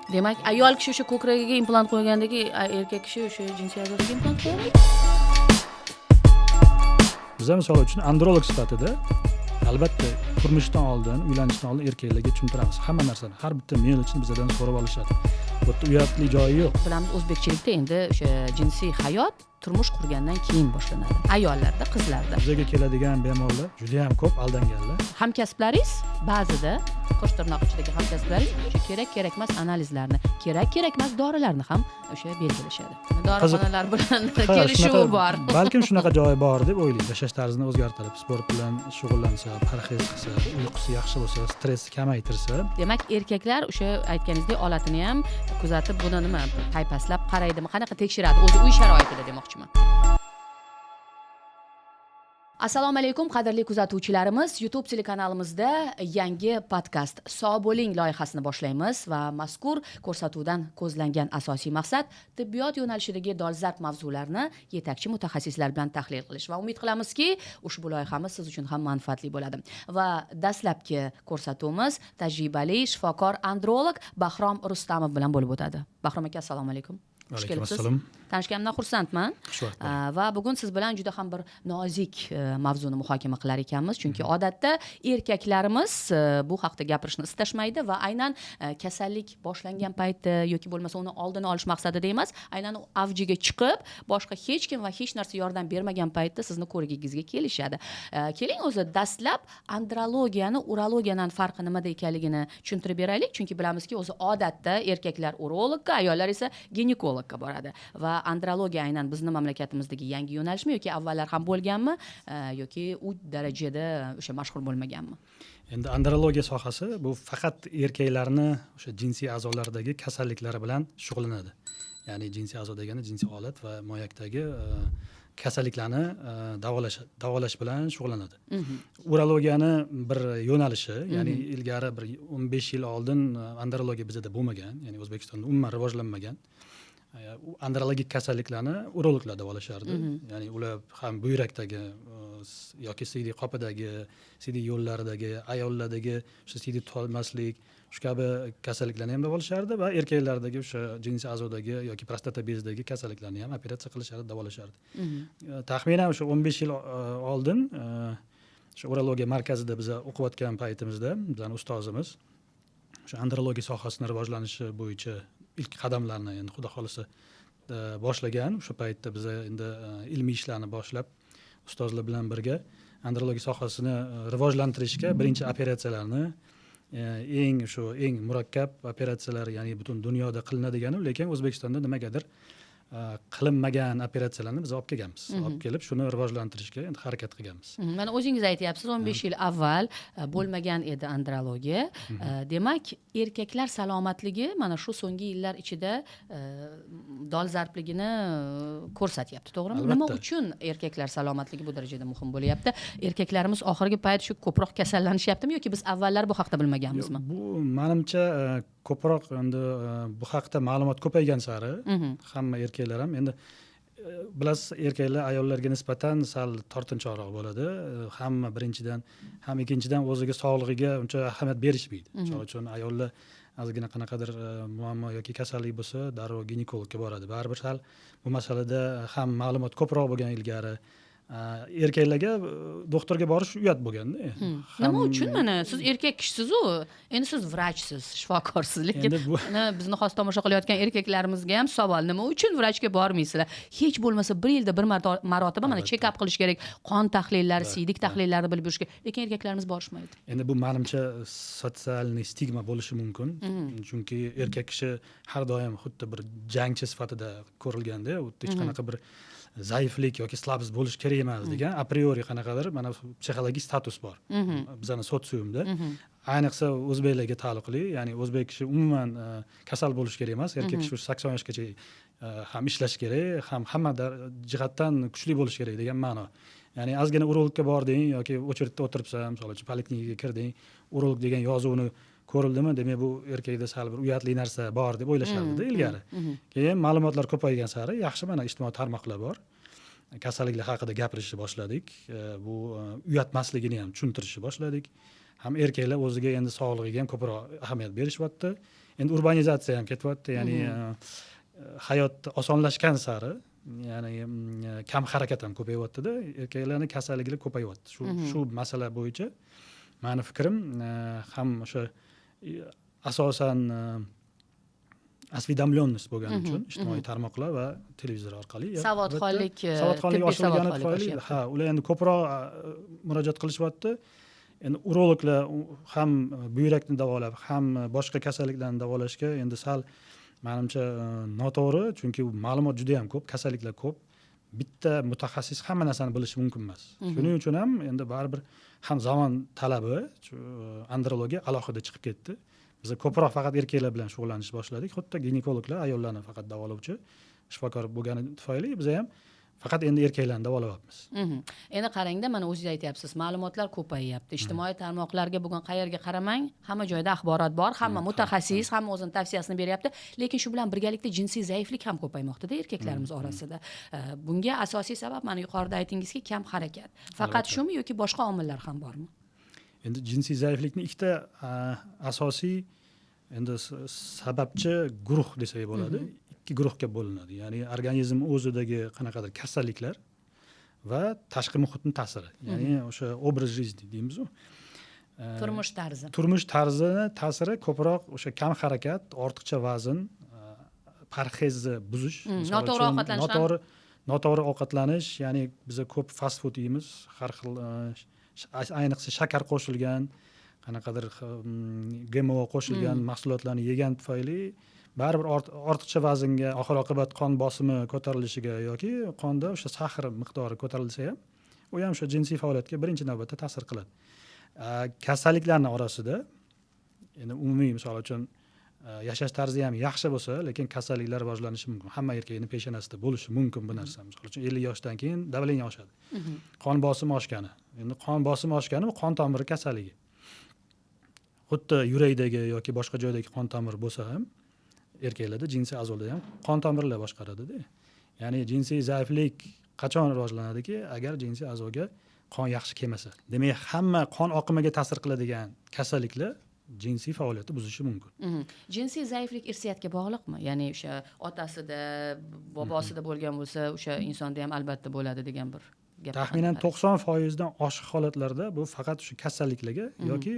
Demak, ayol kishi o'sha ko'kragiga implant qo'ygandagi, erkak kishi o'sha jinsiy a'zosiga implant qo'yadimi? Biz misol uchun androlog sifatida albatta turmushdan oldin, uylanishdan oldin erkaklarga tushuntiramiz hamma narsani. Har bitta men uchun bizdan so'rab olishadi. Bu yerda uyatli joyi yo'q. Bilamiz, o'zbekchilikda endi o'sha jinsiy hayot turmush qurgandan keyin boshlanadi. Ayollarda, qizlarda. Bizga keladigan bemorlar juda ham ko'p aldanganlar. Hamkasblaringiz ba'zida qo'sh tirnoq ichidagi hamkasblaringiz o'sha kerak-kerakmas analizlarni, kerak-kerakmas dorilarni ham o'sha belgilashadi. Dorixonalar bilan kelishuvi bor. Balkim shunaqa joyi bor deb o'ylayman. Yashash tarzini o'zgartirib, sport bilan shug'ullansa, parhez qilsa, uyqusi yaxshi bo'lsa, stressni kamaytirsa. Demak, erkaklar o'sha aytganingizdek olatini ham kuzatib, buni nima paypaslab qaraydimi, qanaqa tekshiradi o'zi uy sharoitida demoqchiman. Assalomu alaykum qadrli kuzatuvchilarimiz. YouTube telekanalimizda yangi podkast Sog' bo'ling loyihasini boshlaymiz va mazkur ko'rsatuvdan ko'zlangan asosiy maqsad tibbiyot yo'nalishidagi dolzarb mavzularni yetakchi mutaxassislar bilan tahlil qilish va umid qilamizki, ushbu loyihamiz siz uchun ham manfaatli bo'ladi. Va dastlabki ko'rsatuvimiz tajribali shifokor androlog Bahrom Rustamov bilan bo'lib o'tadi. Bahrom aka, assalomu alaykum. Xush kelibsiz. Tanishganimdan xursandman. Va bugun siz bilan juda ham bir nozik mavzuni muhokama qilar ekanmiz, chunki odatda erkaklarimiz bu haqda gapirishni istashmaydi va aynan kasallik boshlangan paytda yoki bo'lmasa uni oldini olish maqsadida emas, aynan avjiga chiqib, boshqa hech kim va hech narsa yordam bermagan paytda sizni ko'rigingizga kelishadi. Keling o'zi dastlab andrologiyani urologiyadan farqi nimada ekanligini tushuntirib beraylik, chunki bilamizki, o'zi odatda erkaklar urologga, ayollar esa ginekologga boradi va andrologiya aynan bizning mamlakatimizdagi yangi yo'nalishmi yoki avvallar ham bo'lganmi yoki u darajada o'sha mashhur bo'lmaganmi? Endi andrologiya sohasi bu faqat erkaklarni o'sha jinsiy a'zolaridagi kasalliklari bilan shug'ullanadi. Ya'ni jinsiy a'zo degani jinsiy olat va moyakdagi kasalliklarni davolash bilan shug'ullanadi. Urologiyani bir yo'nalishi, ya'ni ilgari bir 15 yil oldin andrologiya bizda bo'lmagan, ya'ni O'zbekistonda umuman rivojlanmagan. Andrologik kasalliklarni urologlar davolashardi. Ya'ni ular ham buyrakdagi yoki siydik qopidagi, siydik yo'llaridagi, ayollardagi o'sha siydik to'lmaslik, shu kabi kasalliklarni ham davolashardi va erkaklardagi o'sha jinsiy a'zodagi yoki prostata bezidagi kasalliklarni ham operatsiya qilishardi, davolashardi. Taxminan o'sha 15 yil oldin o'sha urologiya markazida biz o'qiyotgan paytimizda bizning ustozimiz o'sha andrologiya sohasini rivojlanishi bo'yicha ilk qadamlarni endi xudo xolisa boshlagan. O'sha paytda biz endi ilmiy ishlarni boshlab ustozlar bilan birga andrologiya sohasini rivojlantirishga birinchi operatsiyalarni eng murakkab operatsiyalar, ya'ni butun dunyoda qilinadigan, lekin O'zbekistonda nimagadir qilinmagan operatsiyalarni biz olib kelganmiz. Olib kelib shuni rivojlantirishga endi harakat qilganmiz. Mana o'zingiz aytyapsiz, 15 yil avval bo'lmagan edi andrologiya. Demak, erkaklar salomatligi mana shu so'nggi yillar ichida dolzarbligini ko'rsatyapti, to'g'rimi? Nima uchun erkaklar salomatligi bu darajada muhim bo'lyapti? Erkaklarimiz oxirgi payt shu ko'proq kasallanishyaptimi yoki biz avvallar bu haqda bilmaganmizmi? Bu menimcha ko'proq endi bu haqda ma'lumot ko'paygan sari hamma erkaklar ham endi bilasiz, erkaklar ayollarga nisbatan sal tortinchoqroq bo'ladi. Hamma birinchidan, ham ikkinchidan o'ziga sog'lig'iga uncha ahamiyat berishmaydi. Shuning uchun ayollar ozgina qanaqadir muammo yoki kasallik bo'lsa, darrov ginekologga boradi. Baribir sal bu masalada ham ma'lumot ko'proq bo'lgan ilgari. Erkaklarga doktorga borish uyat bo'lganda. Nima uchun? Mana siz erkak kishisiz-ku, endi siz vrachsiz, shifokorsiz, lekin bizni xos tomosha qilayotgan erkaklarimizga ham savol, nima uchun vrachga bormaysizlar? Hech bo'lmasa bir yilda bir marotaba mana check-up qilish kerak, qon tahlillari, siydik tahlillarni bilib yurish kerak, lekin erkaklarimiz borishmaydi. Endi bu menimcha sotsialniy stigma bo'lishi mumkin, chunki erkak kishi har doim xuddi bir jangchi sifatida ko'rilganda, hech qanaqa bir zaiflik yoki slabist bo'lish kerak emas degan a priori qanaqadir mana psixologik status bor bizning sotsiumda. Ayniqsa o'zbeklarga taalluqli, ya'ni o'zbek kishi umuman kasal bo'lish kerak emas, erkak kishi 80 yoshgacha ham ishlash kerak, ham hamma jihatdan kuchli bo'lish kerak degan ma'no. Ya'ni ozgina urologga bording yoki очередьda o'tiribsan, misol uchun poliklinikaga kirding, urolog degan yozuvni ko'rildimi, demak bu erkakda sal bir uyatli narsa bor deb o'ylashardi ilgari. Keyin ma'lumotlar ko'paygan sari yaxshi mana ijtimoiy tarmoqlar bor. Kasalliklar haqida gapirishni boshladik. Bu uyatmasligini ham tushuntirishni boshladik. Ham erkaklar o'ziga endi sog'lig'iga ham ko'proq ahamiyat berishyapti. endi urbanizatsiya ham ketyapti, ya'ni hayot osonlashgan sari, ya'ni kam harakat ham ko'payyapti-da, erkaklarning kasalliklari ko'payyapti. Shu masala bo'yicha meni fikrim ham o'sha asosan осведомленность bo'lgani uchun ijtimoiy tarmoqlar va televizor orqali savodxonlik oshirgani tufayli ular endi ko'proq murojaat qilishyapti. Endi urologlar ham buyrakni davolab, ham boshqa kasalliklarni davolashga endi sal menimcha noto'g'ri, chunki ma'lumot juda ham ko'p, kasalliklar ko'p. Bitta mutaxassis hamma narsani bilishi mumkin emas. Shuning uchun ham endi baribir ham zamon talabi andrologiya alohida chiqib ketdi. Biz ko'proq faqat erkaklar bilan shug'ullanishni boshladik. Xuddi ginekologlar ayollarni faqat davolovchi shifokor bo'lgani tufayli biz ham faqat endi erkaklarni davolayapmiz. Endi qarangda, mana o'zingiz aytyapsiz, ma'lumotlar ko'payyapti. Ijtimoiy tarmoqlarga bugun qayerga qaramang, hamma joyda axborot bor, hamma mutaxassis, hamma o'zining tavsiyasini beryapti. Lekin shu bilan birgalikda jinsiy zaiflik ham ko'paymoqda-da erkaklarimiz orasida. Bunga asosiy sabab mana yuqorida aytingizki, kam harakat. Faqat shumi yoki boshqa omillar ham bormi? Endi jinsiy zaiflikning ikkita asosiy endi sababchi guruh desak bo'ladi. Ikki guruhga bo'linadi. Ya'ni organizm o'zidagi qanaqadir kasalliklar va tashqi muhitning ta'siri. Ya'ni o'sha obraz жизни deymiz-ku. Turmush tarzini ta'siri ko'proq o'sha kam harakat, ortiqcha vazn, parhezni buzish, noto'g'ri ovqatlanish, ya'ni biz ko'p fast food yeymiz, har xil ayniqsa shakar qo'shilgan, qanaqadir GMO qo'shilgan mahsulotlarni yegan tufayli baribir ortiqcha vaznga, oxir oqibat qon bosimi ko'tarilishiga yoki qonda o'sha sahr miqdori ko'tarilsa ham, u ham o'sha jinsiy faoliyatga birinchi navbatda ta'sir qiladi. Kasalliklarning orasida endi umumiy misol uchun yashash tarzi ham yaxshi bo'lsa, lekin kasalliklar rivojlanishi mumkin. Hamma erkakning peshonasida bo'lishi mumkin bu narsa. Misol uchun 50 yoshdan keyin давление oshadi. Qon bosimi oshgani. Endi qon bosimi oshgani bu qon tomiri kasalligi. Xuddi yurakdagi yoki boshqa joydagi qon tomiri bo'lsa ham, erkaklarda jinsiy a'zolarda ham qon tomirlar boshqaradi-da. Ya'ni jinsiy zaiflik qachon rivojlanadiki, agar jinsiy a'zoga qon yaxshi kelmasa. Demak, hamma qon oqimiga ta'sir qiladigan kasalliklar jinsiy faoliyatni buzishi mumkin. Jinsiy zaiflik irsiyatga bog'liqmi? Ya'ni o'sha otasida, bobosida bo'lgan bo'lsa, o'sha insonda ham albatta bo'ladi degan bir gap. Taxminan 90% dan oshiq holatlarda bu faqat o'sha kasalliklarga yoki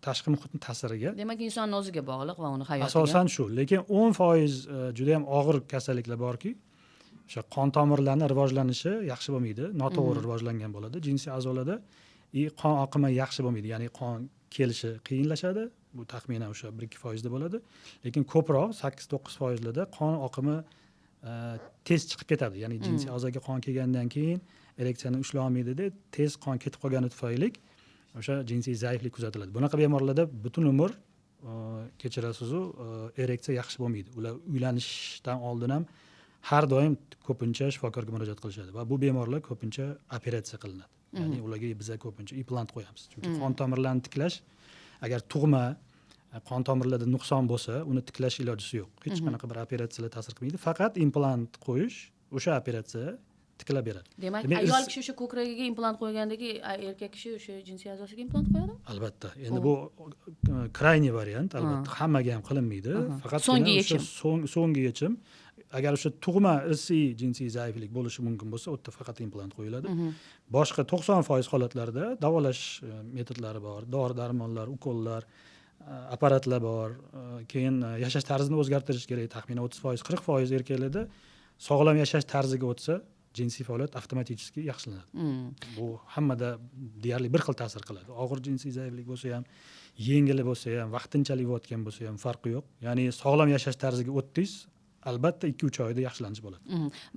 tashqi muhitning ta'siriga. Demak, insonning o'ziga bog'liq va uni hayotiga. Asosan shu, lekin 10% juda ham og'ir kasalliklar borki, o'sha qon tomirlarning rivojlanishi yaxshi bo'lmaydi, noto'g'ri rivojlangan bo'ladi. Jinsiy a'zolarda qon oqimi yaxshi bo'lmaydi, ya'ni qon kelishi qiyinlashadi. Bu taxminan o'sha 1-2% da bo'ladi. Lekin ko'proq 8-9% larda qon oqimi tez chiqib ketadi. Ya'ni jinsiy a'zoga qon kelgandan keyin ereksiyani ushlay olmaydi-da, tez qon ketib qolgani tufayli o'sha jinsiy zaiflik kuzatiladi. Bunaqa bemorlarda butun umr kechirasiz-u, ereksiya yaxshi bo'lmaydi. Ular uylanishdan oldin ham har doim ko'pincha shifokorga murojaat qilishadi va bu bemorlar ko'pincha operatsiya qilinadi. Ya'ni ularga biz ko'pincha implant qo'yamiz. Chunki qon tomirlarini tiklash, agar tug'ma qon tomirlarda nuqson bo'lsa, uni tiklash ilojisi yo'q. Hech qanaqa bir operatsiyalar ta'sir qilmaydi. Faqat implant qo'yish, o'sha operatsiya tiklab beradi. Demak, ayol kishi o'sha ko'kragiga implant qo'ygandagi, erkak kishi o'sha jinsiy a'zosiga implant qo'yadimi? Albatta. Endi bu krayniy variant, albatta hammaga ham qilinmaydi. Faqat so'nggi yechim. Agar o'sha tug'ma irsiy jinsiy zaiflik bo'lishi mumkin bo'lsa, u yerda faqat implant qo'yiladi. Boshqa 90% holatlarda davolash metodlari bor. Dori-darmonlar, ukollar, apparatlar bor. Keyin yashash tarzini o'zgartirish kerak. Taxminan 30%, 40% erkaklarda sog'lom yashash tarziga o'tsa, jinsiy faoliyat avtomatik yaxshilanadi. Bu hammada deyarli bir xil ta'sir qiladi. Og'ir jinsiy zaiflik bo'lsa ham, yengil bo'lsa ham, vaqtinchalik bo'layotgan bo'lsa ham farqi yo'q. Ya'ni sog'lom yashash tarziga o'tdingiz, albatta 2-3 oyda yaxshilanish bo'ladi.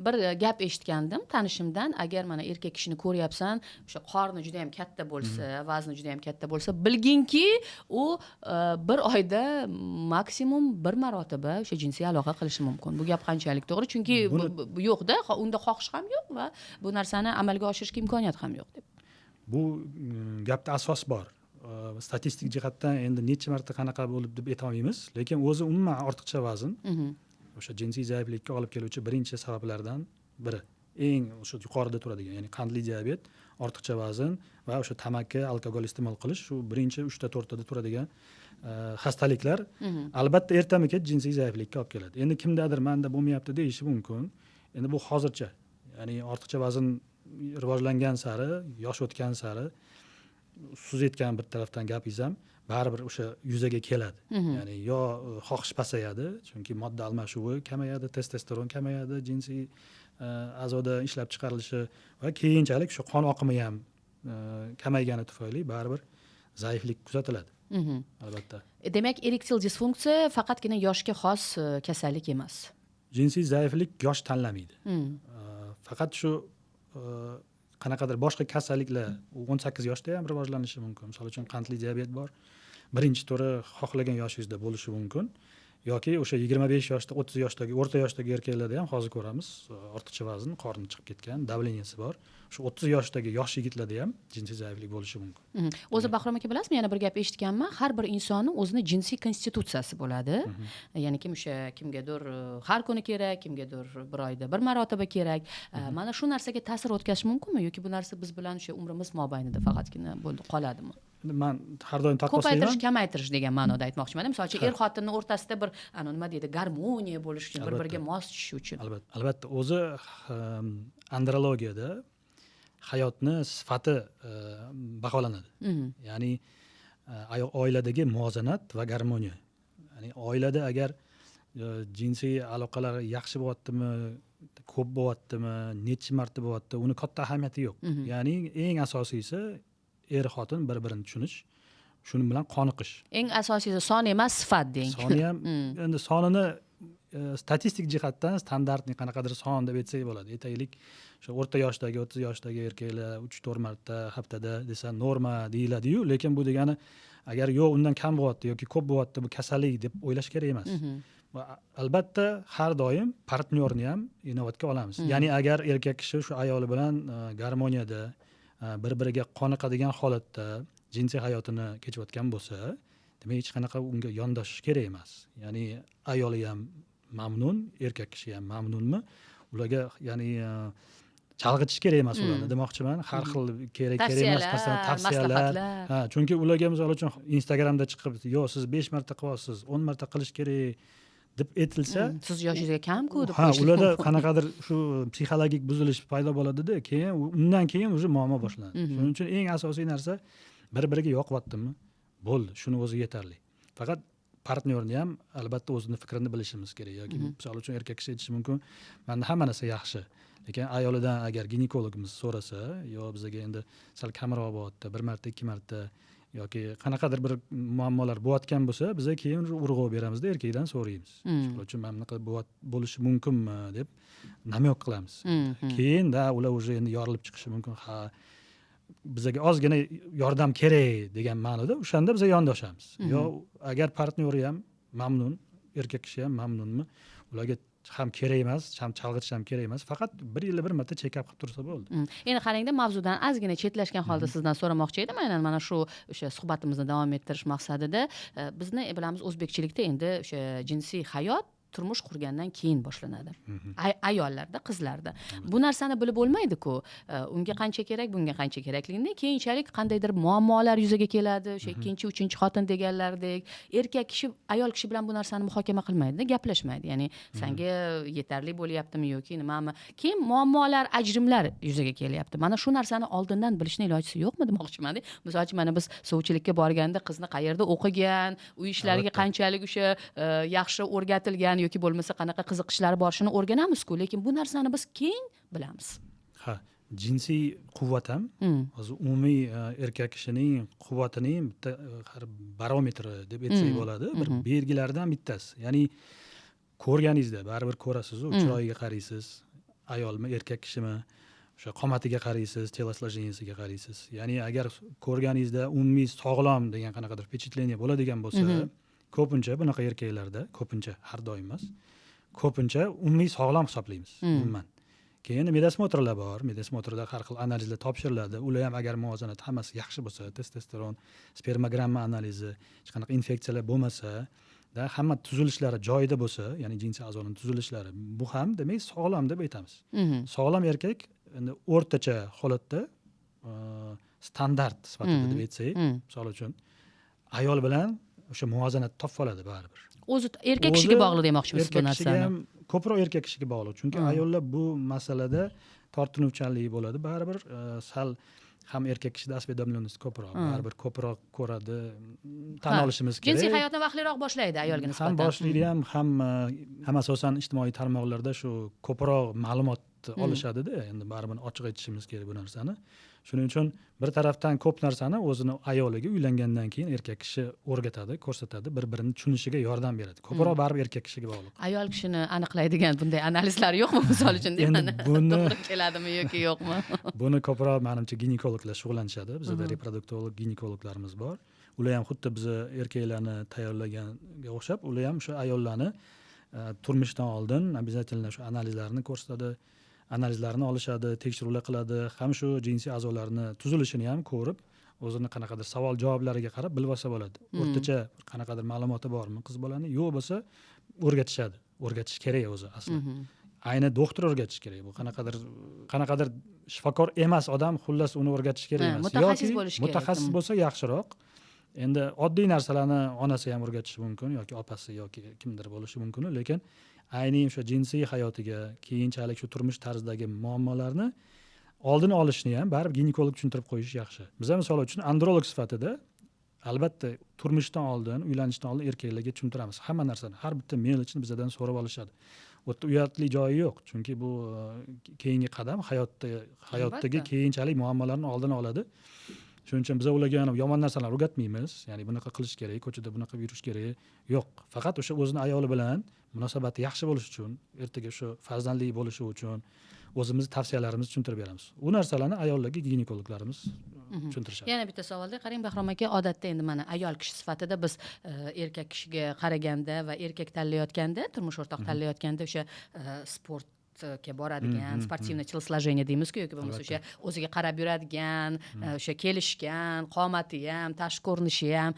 Bir gap eshitgandim tanishimdan, agar mana erkak kishini ko'ryapsan, o'sha qorni juda ham katta bo'lsa, vazni juda ham katta bo'lsa, bilginki, u bir oyda maksimum bir marotaba o'sha jinsiy aloqa qilishi mumkin. Bu gap qanchalik to'g'ri? Chunki yo'q-da, unda xohish ham yo'q va bu narsani amalga oshirishga imkoniyat ham yo'q deb. Bu gapda asos bor. Statistik jihatdan endi necha marta qanaqa bo'lib deb ayta olmaymiz, lekin o'zi umuman ortiqcha vazn o'sha jinsiy zaiflikka olib keluvchi birinchi sabablardan biri. Eng o'sha yuqorida turadigan, ya'ni qandli diabet, ortiqcha vazn va o'sha tamaki, alkogol iste'mol qilish shu birinchi 3-4 tada turadigan xastaliklar albatta ertami kech jinsiy zaiflikka olib keladi. Endi kimdadir manda bo'lmayapti deyishi mumkin. Endi bu hozircha, ya'ni ortiqcha vazn rivojlangan sari, yosh o'tgan sari suzayotgan bir tarafdan gapingiz ham baribir o'sha yuzaga keladi. Ya'ni yo xohish pasayadi, chunki modda almashuvi kamayadi, testosteron kamayadi, jinsiy a'zoda ishlab chiqarilishi va keyinchalik shu qon oqimi ham kamaygani tufayli baribir zaiflik kuzatiladi. Albatta. Demak, ereksil disfunksiya faqatgina yoshga xos kasallik emas. Jinsiy zaiflik yosh tanlamaydi. Faqat shu qanaqadir boshqa kasalliklar 18 yoshda ham rivojlanishi mumkin. Misol uchun qandli diabet bor. Birinchi turi xohlagan yoshingizda bo'lishi mumkin. Yoki o'sha 25 yoshda, 30 yoshdagi, o'rta yoshdagi erkaklarda ham hozir ko'ramiz, ortiqcha vazn, qorni chiqib ketgan, davleniyasi bor. Shu 30 yoshdagi yosh yigitlarda ham jinsiy zaiflik bo'lishi mumkin. O'zi Bahrom aka bilasizmi, yana bir gap eshitganman, har bir insonning o'zini jinsiy konstitutsiyasi bo'ladi. Ya'ni kimgadir har kuni kerak, kimgadir bir oyda bir marotaba kerak. Mana shu narsaga ta'sir o'tkazishi mumkinmi yoki bu narsa biz bilan o'sha umrimiz mobaynida faqatgina bo'ldi qoladimi? Man har doim taqqoslayman. Ko'paytirish, kamaytirish degan ma'noda aytmoqchiman. Misol uchun xotinning o'rtasida bir nima deydi, garmoniya bo'lish uchun, bir-biriga mos tushish uchun. Albatta, o'zi andrologiyada hayotni sifati baholanadi. Ya'ni oiladagi muvozanat va garmoniya. Ya'ni oilada agar jinsiy aloqalar yaxshi bo'lyaptimi, ko'p bo'lyaptimi, necha marta bo'lyapti, uni katta ahamiyati yo'q. Ya'ni eng asosiysi er-xotin bir-birini tushunish, shuning bilan qoniqish. Eng asosiysi son emas, sifat deng. Soni ham endi sonini statistik jihatdan standartni qanaqadir son deb aytsak bo'ladi. Aytaylik, o'sha o'rta yoshdagi, 30 yoshdagi erkaklar 3-4 marta haftada desa norma deyiladi-yu, lekin bu degani agar yo'q undan kam bo'lyapti yoki ko'p bo'lyapti, bu kasallik deb o'ylash kerak emas. Albatta har doim partnyorni ham inobatga olamiz. Ya'ni agar erkak kishi shu ayoli bilan garmoniyada, bir-biriga qoniqadigan holatda jinsiy hayotini kechayotgan bo'lsa, demak hech qanaqa unga yondashish kerak emas. Ya'ni ayoli ham mamnun, erkak kishi ham mamnunmi? Ularga ya'ni chalg'itish kerak emas ularni demoqchiman. Har xil kerak emas tavsiyalar. Chunki ularga misol uchun Instagramda chiqib, "Yo, siz 5 marta qilyapsiz, 10 marta qilish kerak" deb aytilsa, siz yoshingizga kam-ku deb ularda qanaqadir shu psixologik buzilish paydo bo'ladi-da, keyin undan keyin o'zi muammo boshlanadi. Shuning uchun eng asosiy narsa bir-biriga yoqyaptimi? Bo'ldi, shuni o'zi yetarli. Faqat partnyorni ham albatta o'zini fikrini bilishimiz kerak. Yoki misol uchun erkak kishi aytishi mumkin, "Menda hamma narsa yaxshi." Lekin ayolidan agar ginekologimiz so'rasa, yo bizga endi sal kamroq bo'lyapti, 1 marta, 2 marta yoki qanaqadir bir muammolar bo'layotgan bo'lsa, biz keyin urg'u beramizda erkakdan so'raymiz. Shuning uchun mana bunaqa bo'lishi mumkinmi deb namyoq qilamiz. Keyin ular o'zi endi yorilib chiqishi mumkin. Ha, bizga ozgina yordam kerak degan ma'noda o'shanda biz yondoshamiz. Yo agar partnyori ham mamnun, erkak kishi ham mamnunmi, ularga ham kerak emas, ham chalg'itish ham kerak emas, faqat 1 yilda 1 marta check up qilib tursa bo'ldi. Endi qarangda, mavzudan ozgina chetlashgan holda sizdan so'ramoqchi edim, aynan mana shu o'sha suhbatimizni davom ettirish maqsadida bizni bilamiz, o'zbekchilikda endi o'sha jinsiy hayot turmush qurgandan keyin boshlanadi. Ayollarda, qizlarda. Bu narsani bilib bo'lmaydi-ku. Unga qancha kerak, bunga qancha kerakligini keyinchalik qandaydir muammolar yuzaga keladi. O'sha ikkinchi, uchinchi xotin deganlardek, erkak kishi ayol kishi bilan bu narsani muhokama qilmaydi, gaplashmaydi. Ya'ni senga yetarli bo'lyaptimi yoki nimami? Keyin muammolar, ajrimlar yuzaga kelyapti. Mana shu narsani oldindan bilishning ilojisi yo'qmi demoqchiman-da. Misol uchun mana biz sovchilikka borganda qizni qayerda o'qigan, uy ishlariga qanchalik o'sha yaxshi o'rgatilgan yoki bo'lmasa qanaqa qiziqishlari borishini o'rganamiz-ku, lekin bu narsani biz keyin bilamiz. Ha, jinsiy quvvat ham hozir umumiy erkak kishining quvvatining bitta barometri deb aytsak bo'ladi, bir belgilaridan bittasi. Ya'ni ko'rganingizda baribir ko'rasiz-ku, chiroyiga qaraysiz, ayolmi, erkak kishimi, o'sha qomatiga qaraysiz, telosложениесiga qaraysiz. Ya'ni agar ko'rganingizda umumiy sog'lom degan qanaqadir впечатление bo'ladigan bo'lsa, ko'pincha bunaqa erkaklarda, ko'pincha har doim emas, ko'pincha umumiy sog'lom hisoblaymiz umuman. Keyin medosmotrlar bor, medosmotrda har xil analizlar topshiriladi. Ular ham agar muvozanat hammasi yaxshi bo'lsa, testosteron, spermogramma analizi, hech qanaqa infeksiyalar bo'lmasa, hamma tuzilishlari joyida bo'lsa, ya'ni jinsiy a'zoning tuzilishlari, bu ham demak sog'lom deb aytamiz. Sog'lom erkak endi o'rtacha holatda standart sifatida deb aytsak, misol uchun ayol bilan o'sha muvozanat topib oladi baribir. O'zi erkak kishiga bog'liq demoqchimisiz bu erkak kishiga narsani? ham ko'proq erkak kishiga bog'liq. Chunki ayollar bu masalada tortinuvchanligi bo'ladi. Baribir sal ham erkak kishida осведомленность ko'proq. Baribir ko'proq ko'radi. Tan olishimiz kerak. Jinsiy hayotni vaqtliroq boshlaydi ayolga nisbatan. Ham boshlaydi ham asosan ijtimoiy tarmoqlarda shu ko'proq ma'lumot olishadi-da. Endi baribir ochiq aytishimiz kerak bu narsani. Shuning uchun bir tarafdan ko'p narsani o'zini ayoliga uylangandan keyin erkak kishi o'rgatadi, ko'rsatadi, bir-birini tushunishiga yordam beradi. Ko'proq baribir erkak kishiga bog'liq. Ayol kishini aniqlaydigan bunday analizlar yo'qmi, misol uchun Endi buni to'g'ri keladimi yoki yo'qmi? Buni ko'proq menimcha ginekologlar shug'ullanishadi. Bizda reproduktolog ginekologlarimiz bor. Ular ham xuddi biz erkaklarni tayyorlaganga o'xshab, ular ham o'sha ayollarni turmushdan oldin обязательно shu analizlarni ko'rsatadi. Analizlarni olishadi, tekshiruvlar qiladi, ham shu jinsiy a'zolarni tuzilishini ham ko'rib, o'zini qanaqadir savol javoblariga qarab bilib olsa bo'ladi. O'rtacha qanaqadir ma'lumoti bormi qiz bolani? Yo'q bo'lsa o'rgatishadi. O'rgatish kerak o'zi asli. Ayni doktor o'rgatish kerak. Bu qanaqadir shifokor emas odam xullas uni o'rgatish kerak emas. Mutaxassis bo'lishi kerak. Mutaxassis bo'lsa yaxshiroq. Endi oddiy narsalarni onasi ham o'rgatishi mumkin yoki opasi yoki kimdir bo'lishi mumkin, lekin ayni o'sha jinsiy hayotiga, keyinchalik shu turmush tarzidagi muammolarni oldini olishni ham baribir ginekolog tushuntirib qo'yish yaxshi. Biz ham misol uchun androlog sifatida albatta turmushdan oldin, uylanishdan oldin erkaklarga tushuntiramiz hamma narsani. Har bitta melichni bizdan so'rab olishadi. U yerda uyatli joyi yo'q, chunki bu keyingi qadam hayotdagi keyinchalik muammolarni oldini oladi. Shuning uchun biz ularga yomon narsalarni o'rgatmaymiz. Ya'ni bunaqa qilish kerak, ko'chada bunaqa yurish kerak. Yo'q. Faqat o'sha o'zini ayoli bilan munosabati yaxshi bo'lishi uchun, ertaga shu farzandli bo'lishi uchun o'zimiz tavsiyalarimizni tushuntirib beramiz. U narsalarni ayollarga ginekologlarimiz tushuntirishadi. Yana bitta savolda qarang Bahrom aka, odatda endi mana ayol kishi sifatida biz erkak kishiga qaraganda va erkak tanlayotganda, turmush o'rtoq tanlayotganda o'sha sport ga boradigan, sportivniy телосложение deymiz-ku, yoki bo'lmasa o'sha o'ziga qarab yuradigan, o'sha kelishgan, qomati ham, tashqi ko'rinishi ham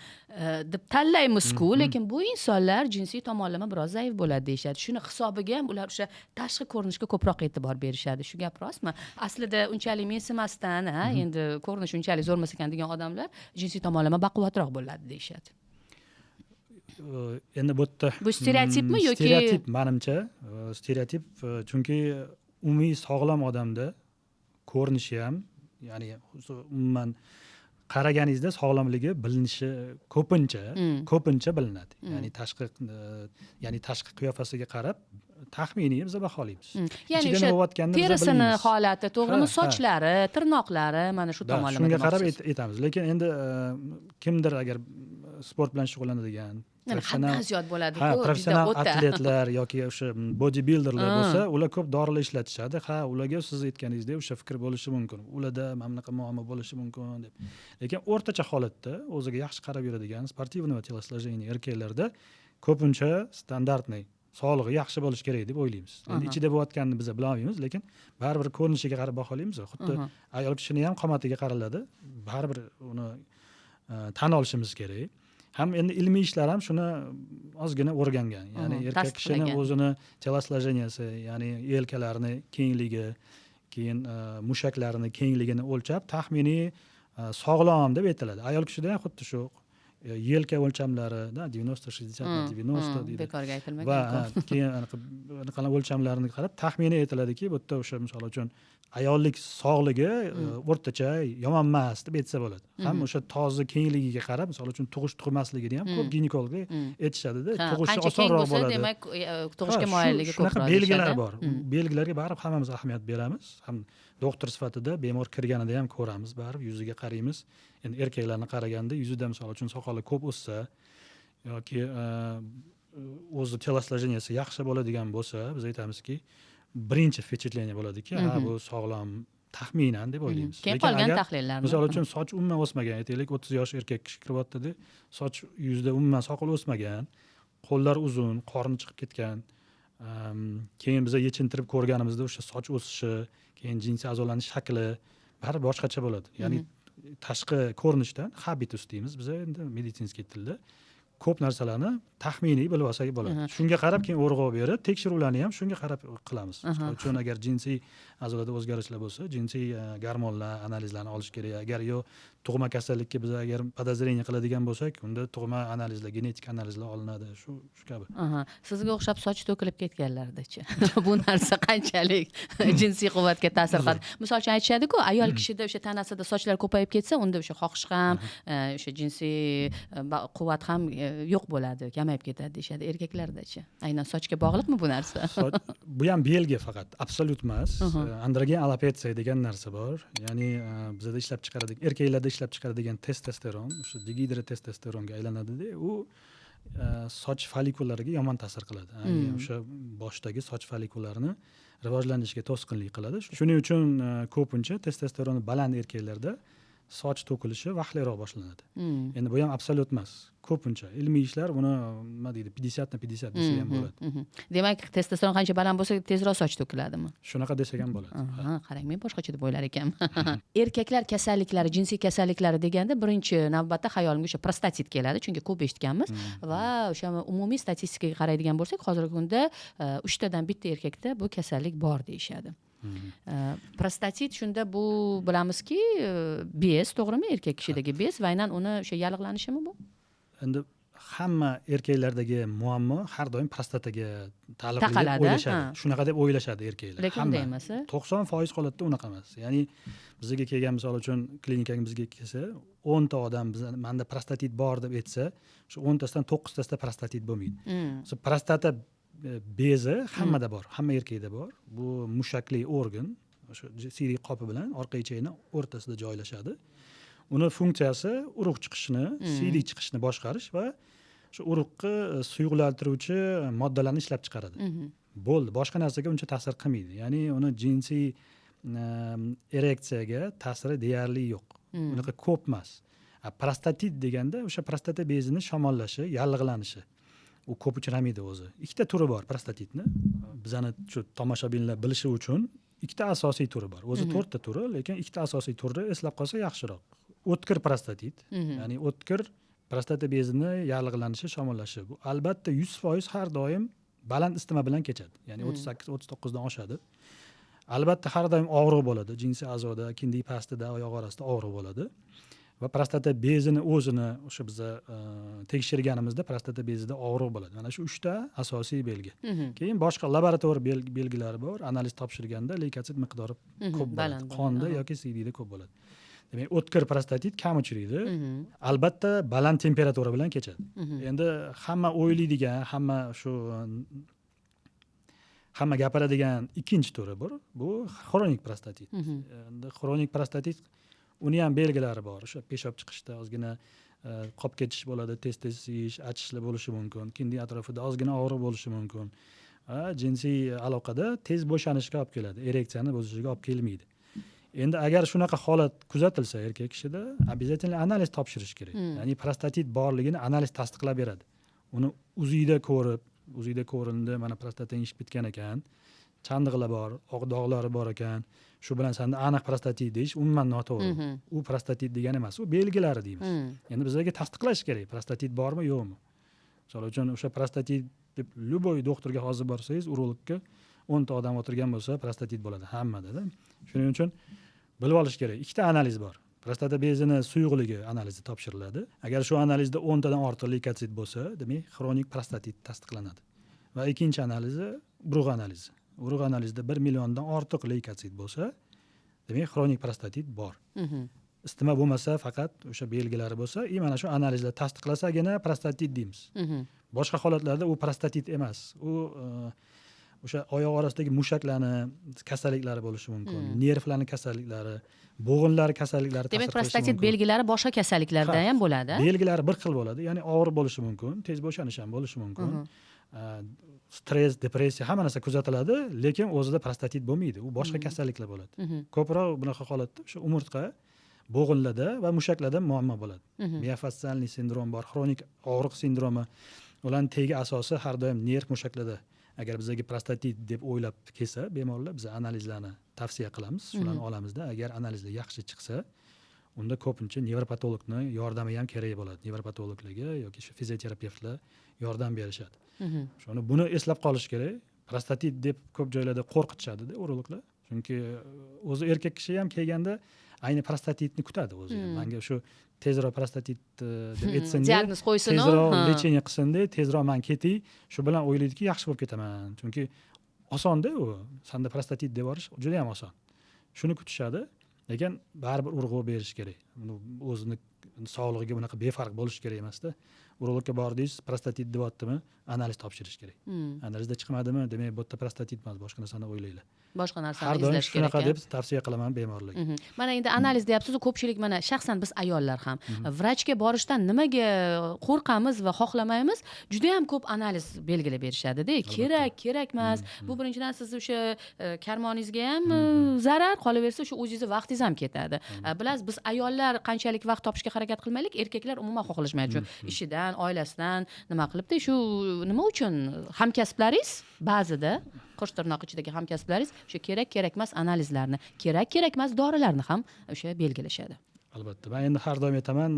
deb tanlaymiz-ku, lekin bu insonlar jinsiy tomonlama biroz zaif bo'ladi deyshadi. Shuni hisobiga ham ular o'sha tashqi ko'rinishga ko'proq e'tibor berishadi. Shu gap rostmi? Aslida unchalik mensimasdan, endi ko'rinish unchalik zo'r emas ekan degan odamlar jinsiy tomonlama baquvvatroq bo'ladi deyshadi. Endi bu yerda bu stereotipmi yoki stereotip menimcha stereotip, chunki umumiy sog'lom odamda ko'rinishi ham, ya'ni umuman qaraganingizda sog'lomligi bilinishi ko'pincha bilinadi. Ya'ni tashqi qiyofasiga qarab taxminiy biz baholaymiz. Ya'ni o'sha terisini holati, to'g'rimi, sochlari, tirnoqlari mana shu tomonlama shunga qarab aytamiz. Lekin endi kimdir agar sport bilan shug'ullanadigan haddan ziyod bo'ladi-ku, professional atletlar yoki o'sha bodybuilderlar bo'lsa, ular ko'p dorilar ishlatishadi. Ularga siz aytganingizdek o'sha fikr bo'lishi mumkin. Ularda mana bunaqa muammo bo'lishi mumkin deb. Lekin o'rtacha holatda o'ziga yaxshi qarab yuradigan sportivniy телосложение erkaklarda ko'pincha standartniy sog'lig'i yaxshi bo'lishi kerak deb o'ylaymiz. Endi ichida bo'layotganini biz bilmaymiz, lekin baribir ko'rinishiga qarab baholaymiz. Xuddi ayol kishini ham qomatiga qaraladi. Baribir uni tan olishimiz kerak. Ham endi ilmiy ishlar ham shuni ozgina o'rgangan. Ya'ni erkak kishining o'zini телосложениеsi, ya'ni yelkalarini kengligi, keyin mushaklarini kengligini o'lchab taxminiy sog'lom deb aytiladi. Ayol kishida ham xuddi shu yelka o'lchamlari 90-60-90 deydi. Bekorga aytilmagan. Va keyin anaqa o'lchamlarini qarab taxminiy aytiladiki, bu yerda o'sha misol uchun ayollik sog'ligi o'rtacha yomon emas deb aytsa bo'ladi. Ham o'sha toza kengligiga qarab, misol uchun tug'ish tug'masligini ham ko'p ginekologlar aytishadi-da. Tug'ishi osonroq bo'ladi. Demak, tug'ishga moyilligi ko'proq. Shunaqa belgilar bor. Belgilarga baribir hammamiz ahamiyat beramiz. Ham doktor sifatida bemor kirganida ham ko'ramiz, baribir yuziga qaraymiz. Endi erkaklarni qaraganda yuzida misol uchun soqoli ko'p o'ssa yoki o'zi телосложениеsi yaxshi bo'ladigan bo'lsa, biz aytamizki, birinchi впечатление bo'ladiki, bu sog'lom taxminan deb o'ylaymiz. Keyin qolgan tahlillarni. Misol uchun soch umuman o'smagan, aytaylik 30 yosh erkak kishi kiryapti-da, soch yuzida umuman soqol o'smagan, qo'llar uzun, qorni chiqib ketgan. Keyin biz yechintirib ko'rganimizda o'sha soch o'sishi, keyin jinsiy a'zolarning shakli baribir boshqacha bo'ladi. Ya'ni tashqi ko'rinishdan habitus deymiz biz endi meditsinskiy tilda ko'p narsalarni taxminiy bilib olsak bo'ladi. Shunga qarab keyin o'rg'ov berib, tekshiruvlarni ham shunga qarab qilamiz. Misol uchun agar jinsiy a'zolarda o'zgarishlar bo'lsa, jinsiy gormonlar analizlarini olish kerak. Agar tug'ma kasallikka biz agar podozrение qiladigan bo'lsak, unda tug'ma analizlar, genetik analizlar olinadi. Shu kabi. Sizga o'xshab soch to'kilib ketganlardachi? Bu narsa qanchalik jinsiy quvvatga ta'sir qiladi? Misol uchun aytishadi-ku, ayol kishida o'sha tanasida sochlar ko'payib ketsa, unda o'sha xohish ham, o'sha jinsiy quvvat ham yo'q bo'ladi, kamayib ketadi deyshadi. Erkaklardachi? Aynan sochga bog'liqmi bu narsa? Bu ham belgi faqat, absolyut emas. Androgen alopetsiya degan narsa bor. Ya'ni bizda ishlab chiqaradigan, erkaklarda ishlab chiqaradigan testosteron, o'sha dihidrotestosteronga aylanadi-da, u soch follikullariga yomon ta'sir qiladi. Ya'ni o'sha boshdagi soch follikullarini rivojlanishiga to'sqinlik qiladi. Shuning uchun ko'pincha testosteroni baland erkaklarda soch to'kilishi vaqtliroq boshlanadi. Endi bu ham absolyut emas. Ko'pincha ilmiy ishlar buni nima deydi, 50/50 desa ham bo'ladi. Demak, testosteron qancha baland bo'lsa, tezroq soch to'kiladimi? Shunaqa desak ham bo'ladi. Qarang, men boshqacha deb o'ylar ekanman. Erkaklar kasalliklari, jinsiy kasalliklari deganda birinchi navbatda xayolimga o'sha prostatit keladi, chunki ko'p eshitganmiz va o'sha umumiy statistikaga qaraydigan bo'lsak, hozirgi kunda 3 tadan bitta erkakda bu kasallik bor deyshadi. Prostatit shunda bu bilamizki bez, to'g'rimi? Erkak kishidagi bez va aynan uni o'sha yallig'lanishimi bu? Endi hamma erkaklardagi muammo har doim prostataga taalluqli deb o'ylashadi. Shunaqa deb o'ylashadi erkaklar. Lekin unday emas. 90% holatda unaqa emas. Ya'ni bizga kelgan, misol uchun klinikaga bizga kelsa, 10 ta odam menda prostatit bor deb aytsa, shu 10 tasidan 9 tasida prostatit bo'lmaydi. Prostata bezi hammada bor, hamma erkakda bor. Bu mushakli organ, o'sha siydik qopi bilan orqa ichakning o'rtasida joylashadi. Uni funksiyasi urug' chiqishini, siydik chiqishni boshqarish va shu urug'ga suyuqlantiruvchi moddalarni ishlab chiqaradi. Bo'ldi, boshqa narsaga uncha ta'sir qilmaydi. Ya'ni uni jinsiy ereksiyaga ta'siri deyarli yo'q. Unaqa ko'p emas. Prostatit deganda o'sha prostata bezini shamollashi, yallig'lanishi. U ko'p uchramaydi o'zi. Ikkita turi bor prostatitni. Bizani shu tomoshabinlar bilishi uchun ikkita asosiy turi bor. O'zi 4 ta turi, lekin ikkita asosiy turni eslab qolsa yaxshiroq. O'tkir prostatit, ya'ni o'tkir prostata bezini yallig'lanishi, shamollashi. Bu albatta 100% har doim baland isitma bilan kechadi. Ya'ni 38-39 dan oshadi. Albatta har doim og'riq bo'ladi. Jinsiy a'zoda, kindik pastida, oyoq orasida og'riq bo'ladi. Va prostata bezini o'zini o'sha biz tekshirganimizda prostata bezida og'riq bo'ladi. Mana shu 3 ta asosiy belgi. Keyin boshqa laboratoriya belgilari bor. Analiz topshirganda leykosit miqdori ko'p bo'ladi. Qonda yoki siydida ko'p bo'ladi. Demak, o'tkir prostatit kam uchraydi. Albatta baland temperatura bilan kechadi. Endi hamma o'ylaydigan, hamma gapiradigan ikkinchi turi bor. Bu xronik prostatit. Endi xronik prostatit uni ham belgilari bor. O'sha peshob chiqishda ozgina qolib ketish bo'ladi, tez-tez siyish, achishlar bo'lishi mumkin. Kindik atrofida ozgina og'riq bo'lishi mumkin. Jinsiy aloqada tez bo'shanishga olib keladi, ereksiyani bo'lishiga olib kelmaydi. Endi agar shunaqa holat kuzatilsa erkak kishida, обязательно analiz topshirish kerak. Ya'ni prostatit borligini analiz tasdiqlab beradi. Uni uzida ko'rindi, mana prostating ishib bitgan ekan, chandiqlar bor, oq dog'lari bor ekan. Shu bilan senda aniq prostatit deyish umuman noto'g'ri. U prostatit degani emas, u belgilari deymiz. Endi bizlarga tasdiqlash kerak, prostatit bormi, yo'qmi. Misol uchun o'sha prostatit deb любой doktorga hozir borsangiz, urologga 10 ta odam o'tirgan bo'lsa, prostatit bo'ladi hammada-da. Shuning uchun bilib olish kerak. Ikkita analiz bor. Prostata bezini suyuqligi analizi topshiriladi. Agar shu analizda 10 tadan ortiq leykosit bo'lsa, demak xronik prostatit tasdiqlanadi. Va ikkinchi analizi urug' analizi. Urug' analizida 1 milliondan ortiq leykosit bo'lsa, demak xronik prostatit bor. Isitma bo'lmasa, faqat o'sha belgilari bo'lsa, mana shu analizlar tasdiqlasagina prostatit deymiz. Boshqa holatlarda u prostatit emas. U o'sha oyoq orasidagi mushaklarni kasalliklari bo'lishi mumkin, nervlarning kasalliklari, bo'g'inlar kasalliklari ta'sir qilishi mumkin. Demak, prostatit belgilari boshqa kasalliklarda ham bo'ladi. Belgilari bir xil bo'ladi. Ya'ni og'riq bo'lishi mumkin, tez bo'shanish ham bo'lishi mumkin. Stress, depressiya hamma narsa kuzatiladi, lekin o'zida prostatit bo'lmaydi. U boshqa kasalliklar bo'ladi. Ko'proq bunaqa holatda o'sha umurtqa, bo'g'inlarda va mushaklarda muammo bo'ladi. Miofascialniy sindrom bor, xronik og'riq sindromi. Ularning tegi asosi har doim nerv mushaklarda. Agar bizga prostatit deb o'ylab kelsa, bemorlar biz analizlarni tavsiya qilamiz, shularni olamizda. Agar analizlar yaxshi chiqsa, unda ko'pincha nevropatologni yordami ham kerak bo'ladi. Nevropatologlarga yoki shu fizioterapevtlar yordam berishadi. Shuni buni eslab qolish kerak. Prostatit deb ko'p joylarda qo'rqitishadi urologlar. Chunki o'zi erkak kishi ham kelganda ayni prostatitni kutadi o'zi. Menga shu tezroq prostatit deb aytsin, diagnoz qo'ysin, tezroq lecheniya qilsin-da, tezroq men ketay, shu bilan o'ylaydiki, yaxshi bo'lib ketaman. Chunki osonda u, sanda prostatit deb yuborish juda ham oson. Shuni kutishadi, lekin baribir urg'u berish kerak. O'zini sog'lig'iga bunaqa befarq bo'lish kerak emasda. Urologga bordingiz, prostatit deyaptimi, analiz topshirish kerak. Analizda chiqmadimi, demak bu yerda prostatit emas, boshqa narsani o'ylaylar. Boshqa narsani izlash kerak. Shunaqa deb tavsiya qilaman bemorlarga. Mana endi analiz deyapsiz, ko'pchilik mana shaxsan biz ayollar ham vrachga borishdan nimaga qo'rqamiz va xohlamaymiz? Juda ham ko'p analiz belgilab berishadi-da. Kerak emas. Bu birinchidan siz o'sha karmoningizga ham zarar, qolaversa o'sha o'zingizni vaqtingiz ham ketadi. Bilasiz, biz ayollar qanchalik vaqt topishga harakat qilmaylik, erkaklar umuman xohlashmaydi. Shu ishidan, oilasidan nima qilibdi? Shu nima uchun hamkasblaringiz ba'zida qo'sh tirnoq ichidagi hamkasblaringiz o'sha kerak emas analizlarni, kerak emas dorilarni ham o'sha belgilashadi. Albatta. Men endi har doim aytaman,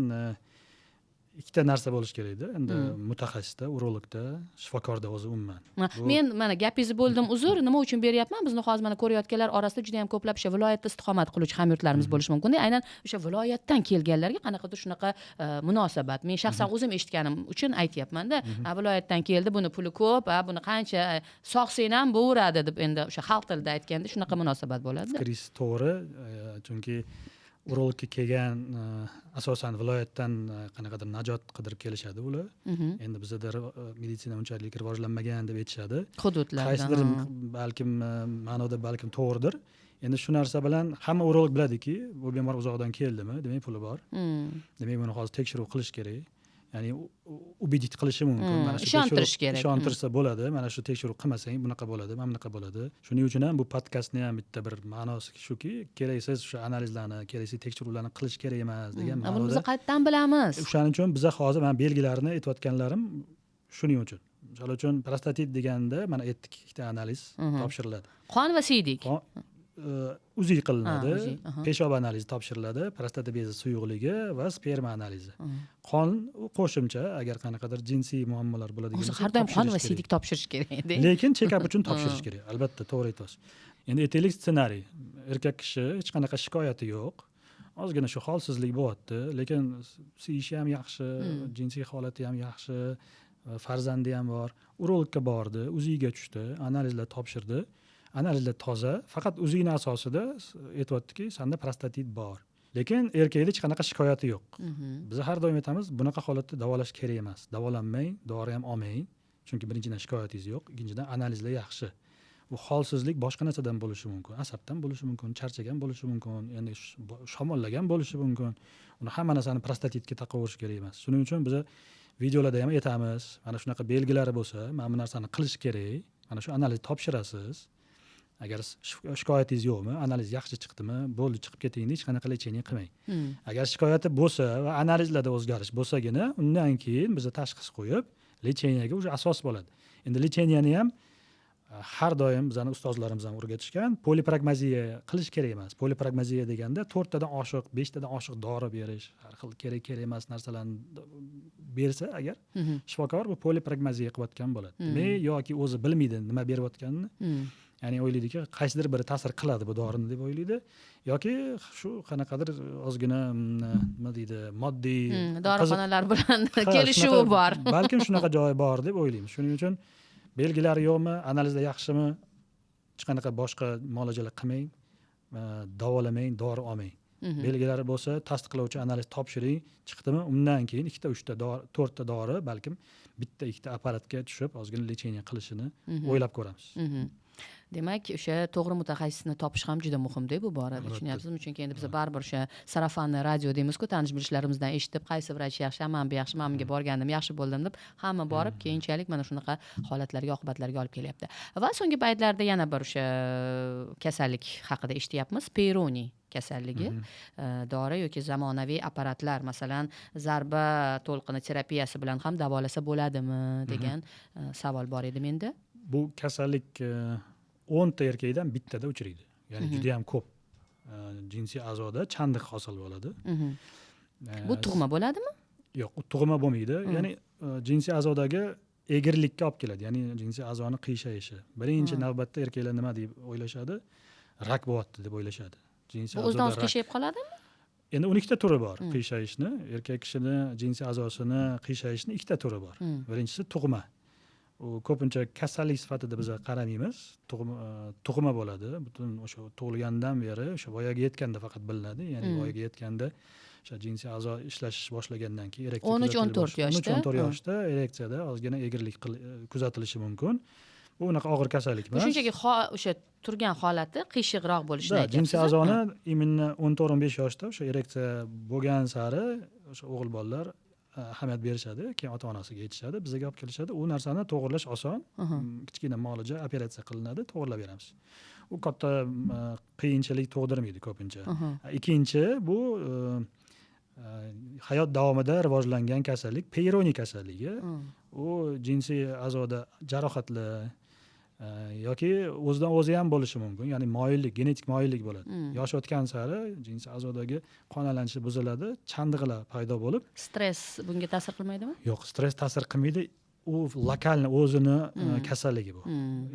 ikkita narsa bo'lish kerak-da. Endi mutaxassisda, urologda, shifokorda o'zi umuman. Men mana gapingizni bo'ldim, uzr, nima uchun beryapman? Bizni hozir mana ko'rayotganlar orasida juda ham ko'plab o'sha viloyatda istiqomat qiluvchi hamyurtlarimiz bo'lishi mumkin. Aynan o'sha viloyatdan kelganlarga qanaqadir shunaqa munosabat. Men shaxsan o'zim eshitganim uchun aytyapman-da. Viloyatdan keldi, buni puli ko'p, buni qancha soqsang ham bo'veradi deb endi o'sha xalq tilida aytganda shunaqa munosabat bo'ladi. Fikringiz to'g'ri, chunki urologga kelgan asosan viloyatdan qanaqadir najot qidirib kelishadi ular. Endi bizda meditsina unchalik rivojlanmagan deb aytishadi. Hududlarda. Qaysidir balkim ma'noda balkim to'g'ridir. Endi shu narsa bilan hamma urolog biladiki, bu bemor uzoqdan keldimi, demak puli bor. Demak buni hozir tekshiruv qilish kerak. Ya'ni ubedit qilishi mumkin. Mana shu ishontirish kerak. Ishontirsa bo'ladi. Mana shu tekshiruv qilmasang bunaqa bo'ladi, mana bunaqa bo'ladi. Shuning uchun ham bu podkastni ham bitta bir ma'nosi shuki, keraksiz shu analizlarni, keraksiz tekshiruvlarni qilish kerak emas degan ma'noda. Buni biz qayerdan bilamiz? O'shaning uchun biz hozir men belgilarini aytayotganlarim shuning uchun. Misol uchun prostatit deganda mana aytdik, ikkita analiz topshiriladi. Qon va siydik. UZI qilinadi, peshob analizi topshiriladi, prostata bezi suyuqligi va sperma analizi. Qon qo'shimcha agar qanaqadir jinsiy muammolar bo'ladigan bo'lsa, har doim qon va siydik topshirish kerak edi. Lekin check-up uchun topshirish kerak. Albatta, to'g'ri aytasiz. Endi aytaylik ssenariy. Erkak kishi hech qanaqa shikoyati yo'q. Ozgina shu holsizlik bo'lyapti, lekin siyishi ham yaxshi, jinsiy holati ham yaxshi, farzandi ham bor. Urologga bordi, UZIga tushdi, analizlar topshirdi. Analizlar toza, faqat UZIning asosida aytayaptiki, senda prostatit bor. Lekin erkakda hech qanaqa shikoyati yo'q. Biz har doim aytamiz, bunaqa holatda davolash kerak emas. Davolanmang, dori ham olmang. Chunki birinchidan shikoyatingiz yo'q, ikkinchidan analizlar yaxshi. Bu holsizlik boshqa narsadan bo'lishi mumkin, asabdan bo'lishi mumkin, charchagan bo'lishi mumkin, endi shamollagan bo'lishi mumkin. Uni hamma narsani prostatitga taqovurish kerak emas. Shuning uchun biz videolarda ham aytamiz, mana shunaqa belgilari bo'lsa, mana bu narsani qilish kerak. Mana shu analiz topshirasiz. Agar shikoyatingiz yo'qmi, analiz yaxshi chiqdimi, bo'ldi, chiqib keting, hech qanaqa lecheniya qilmang. Agar shikoyati bo'lsa va analizlarda o'zgarish bo'lsagina, undan keyin biz tashxis qo'yib, lecheniyaga o'sha asos bo'ladi. Endi lecheniyani ham har doim bizning ustozlarimiz ham o'rgatishgan, polipragmaziya qilish kerak emas. Polipragmaziya deganda 4 tadan oshiq, 5 tadan oshiq dori berish, har xil kerak emas narsalarni bersa agar shifokor bu polipragmaziya qilayotgan bo'ladi. Yoki o'zi bilmaydi nima berayotganini. Ya'ni o'ylaydiki, qaysidir biri ta'sir qiladi bu dorini deb o'ylaydi, yoki shu qanaqadir ozgina nima deydi, moddiy dorixonalar bilan kelishuvi bor. Balkim shunaqa joyi bor deb o'ylaymiz. Shuning uchun belgilari yo'qmi, analizda yaxshimi, hech qanaqa boshqa muolajalar qilmang, davolamang, dori olmang. Belgilari bo'lsa, tasdiqlovchi analiz topshiring, chiqdimi, undan keyin 2 ta, 3 ta, 4 ta dori, balkim bitta, 2 ta apparatga tushib, ozgina lecheniya qilishini o'ylab ko'ramiz. Demak, o'sha to'g'ri mutaxassisni topish ham juda muhim-da bu borada. Tushunyapsizmi? Chunki endi biz baribir o'sha sarafanni radio deymiz-ku, tanish bilishlarimizdan eshitib, qaysi vrach yaxshi, mana bu yaxshi, mana bunga borgandim, yaxshi bo'ldim deb hamma borib, keyinchalik mana shunaqa holatlarga, oqibatlarga olib kelyapti. Va so'nggi paytlarda yana bir o'sha kasallik haqida eshityapmiz, Peyronie kasalligi. Dori yoki zamonaviy apparatlar, masalan, zarba to'lqini terapiyasi bilan ham davolasa bo'ladimi degan savol bor edi menda. Bu kasallik 10 ta erkakdan bittada uchraydi. Ya'ni juda ham ko'p. jinsiy a'zoda chandiq hosil bo'ladi. Bu tug'ma bo'ladimi? Yo'q, u tug'ma bo'lmaydi. Ya'ni jinsiy a'zodagi egrilikka olib keladi. Ya'ni jinsiy a'zoni qiyshayıshi. Birinchi navbatda erkaklar nima deb o'ylashadi? Rak bo'lyapti deb o'ylashadi. Jinsiy Bu o'zidan o'zi qiyshayib qoladimi? Endi uning ikkita turi bor qiyshayishni. Erkak kishini jinsiy a'zosini qiyshayishni ikkita turi bor. Birinchisi tug'ma. U ko'pincha kasallik sifatida biz qaramaymiz. Tug'ma bo'ladi. Butun o'sha tug'ilgandan beri o'sha voyaga yetganda faqat bilinadi. Ya'ni voyaga yetganda o'sha jinsiy a'zo ishlash boshlagandan keyin ereksiya 13-14 yoshda. 13-14 yoshda ereksiyada ozgina egrilik atilishi mumkin. Bu unaqa og'ir kasallik emas. Shunchaki o'sha turgan holati qiyshiqroq bo'lishini aytyapsiz. Jinsiy a'zoni imminni 14-15 yoshda o'sha ereksiya bo'lgan sari o'sha o'g'il bolalar ahamiyat berishadi, keyin ota-onasiga aytishadi, bizga olib kelishadi. U narsani to'g'irlash oson. Kichkina muolaja, operatsiya qilinadi, to'g'irlab beramiz. U katta qiyinchilik tug'dirmaydi ko'pincha. Ikkinchi bu hayot davomida rivojlangan kasallik, Peyronie kasalligi. U jinsiy a'zoda jarohatlar yoki o'zidan o'zi ham bo'lishi mumkin. Ya'ni moyillik, genetik moyillik bo'ladi. Yosh o'tgan sari jinsiy a'zodagi qon aylanishi buziladi, chandiqlar paydo bo'lib. Stress bunga ta'sir qilmaydimi? Yo'q, stress ta'sir qilmaydi. U lokalni o'zini kasalligi bu.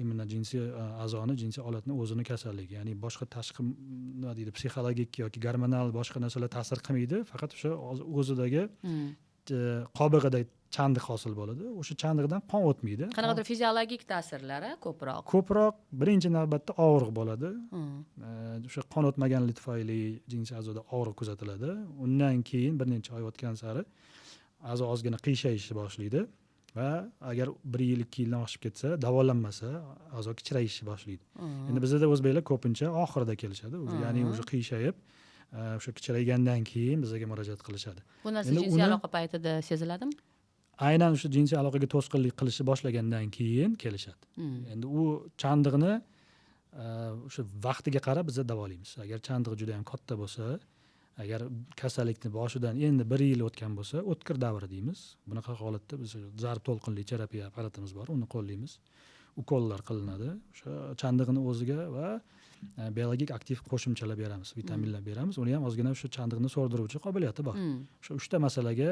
Imminni jinsiy a'zoni, jinsiy olatni o'zini kasalligi. Ya'ni boshqa tashqi nima deydi, psixologik yoki gormonal boshqa narsalar ta'sir qilmaydi, faqat o'sha o'zidagi qobig'ida chandiq hosil bo'ladi. O'sha chandiqdan qon o'tmaydi. Qanaqadir fiziologik ta'sirlari ko'proq. Ko'proq birinchi navbatda og'riq bo'ladi. O'sha qon o'tmaganligi tufayli jinsiy a'zoda og'riq kuzatiladi. Undan keyin bir necha oy o'tgan sari a'zo ozgina qiyshayishni boshlaydi va agar 1 yil 2 yildan oshib ketsa, davolanmasa, a'zo kichrayishni boshlaydi. Endi bizda o'zbeklar ko'pincha oxirida kelishadi. Ya'ni o'sha qiyshayib, o'sha kichraygandan keyin bizga murojaat qilishadi. Bu narsa jinsiy aloqa paytida seziladimi? Aynan o'sha jinsiy aloqaga to'sqinlik qilishni boshlagandan keyin kelishadi. Endi u chandiqni o'sha vaqtiga qarab biz davolaymiz. Agar chandiq juda ham katta bo'lsa, agar kasallikni boshidan endi 1 yil o'tgan bo'lsa, o'tkir davri deymiz. Bunaqa holatda biz zarb to'lqinli terapiya apparatimiz bor, uni qo'llaymiz. Ukollar qilinadi. O'sha chandiqni o'ziga va biologik aktiv qo'shimchalar beramiz, vitaminlar beramiz. Uni ham ozgina o'sha chandiqni so'rdiruvchi qobiliyati bor. O'sha 3 ta masalaga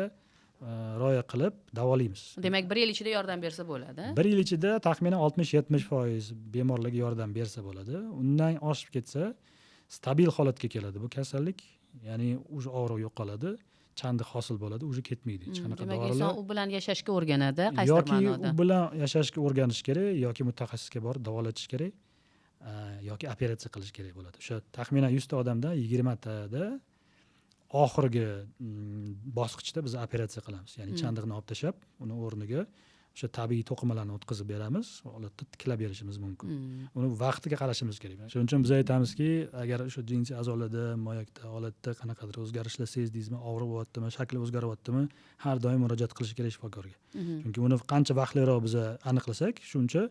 rioya qilib davolaymiz. Demak, 1 yil ichida yordam bersa bo'ladi. 1 yil ichida taxminan 60-70% bemorlarga yordam bersa bo'ladi. Undan oshib ketsa, stabil holatga keladi bu kasallik. Ya'ni o'sha og'riq yo'qoladi, chandiq hosil bo'ladi, o'zi ketmaydi. Hech qanaqa dorilar. Demak, inson u bilan yashashga o'rganadi, qaysidir ma'noda. Yoki u bilan yashashga o'rganish kerak, yoki mutaxassisga borib davolatish kerak, yoki operatsiya qilish kerak bo'ladi. O'sha taxminan 100 ta odamdan 20 tada oxirgi bosqichda biz operatsiya qilamiz. Ya'ni chandiqni olib tashlab, uni o'rniga o'sha tabiiy to'qimalarni o'tkazib beramiz, holatda tiklab berishimiz mumkin. Uni vaqtiga qarashimiz kerak. Shuning uchun biz aytamizki, agar o'sha jinsiy a'zolarda, moyakda, holatda qanaqadir o'zgarishlar sezdingizmi, og'riq bo'lyaptimi, shakli o'zgaryaptimi, har doim murojaat qilish kerak shifokorga. Chunki uni qancha vaqtliroq biz aniqlasak, shuncha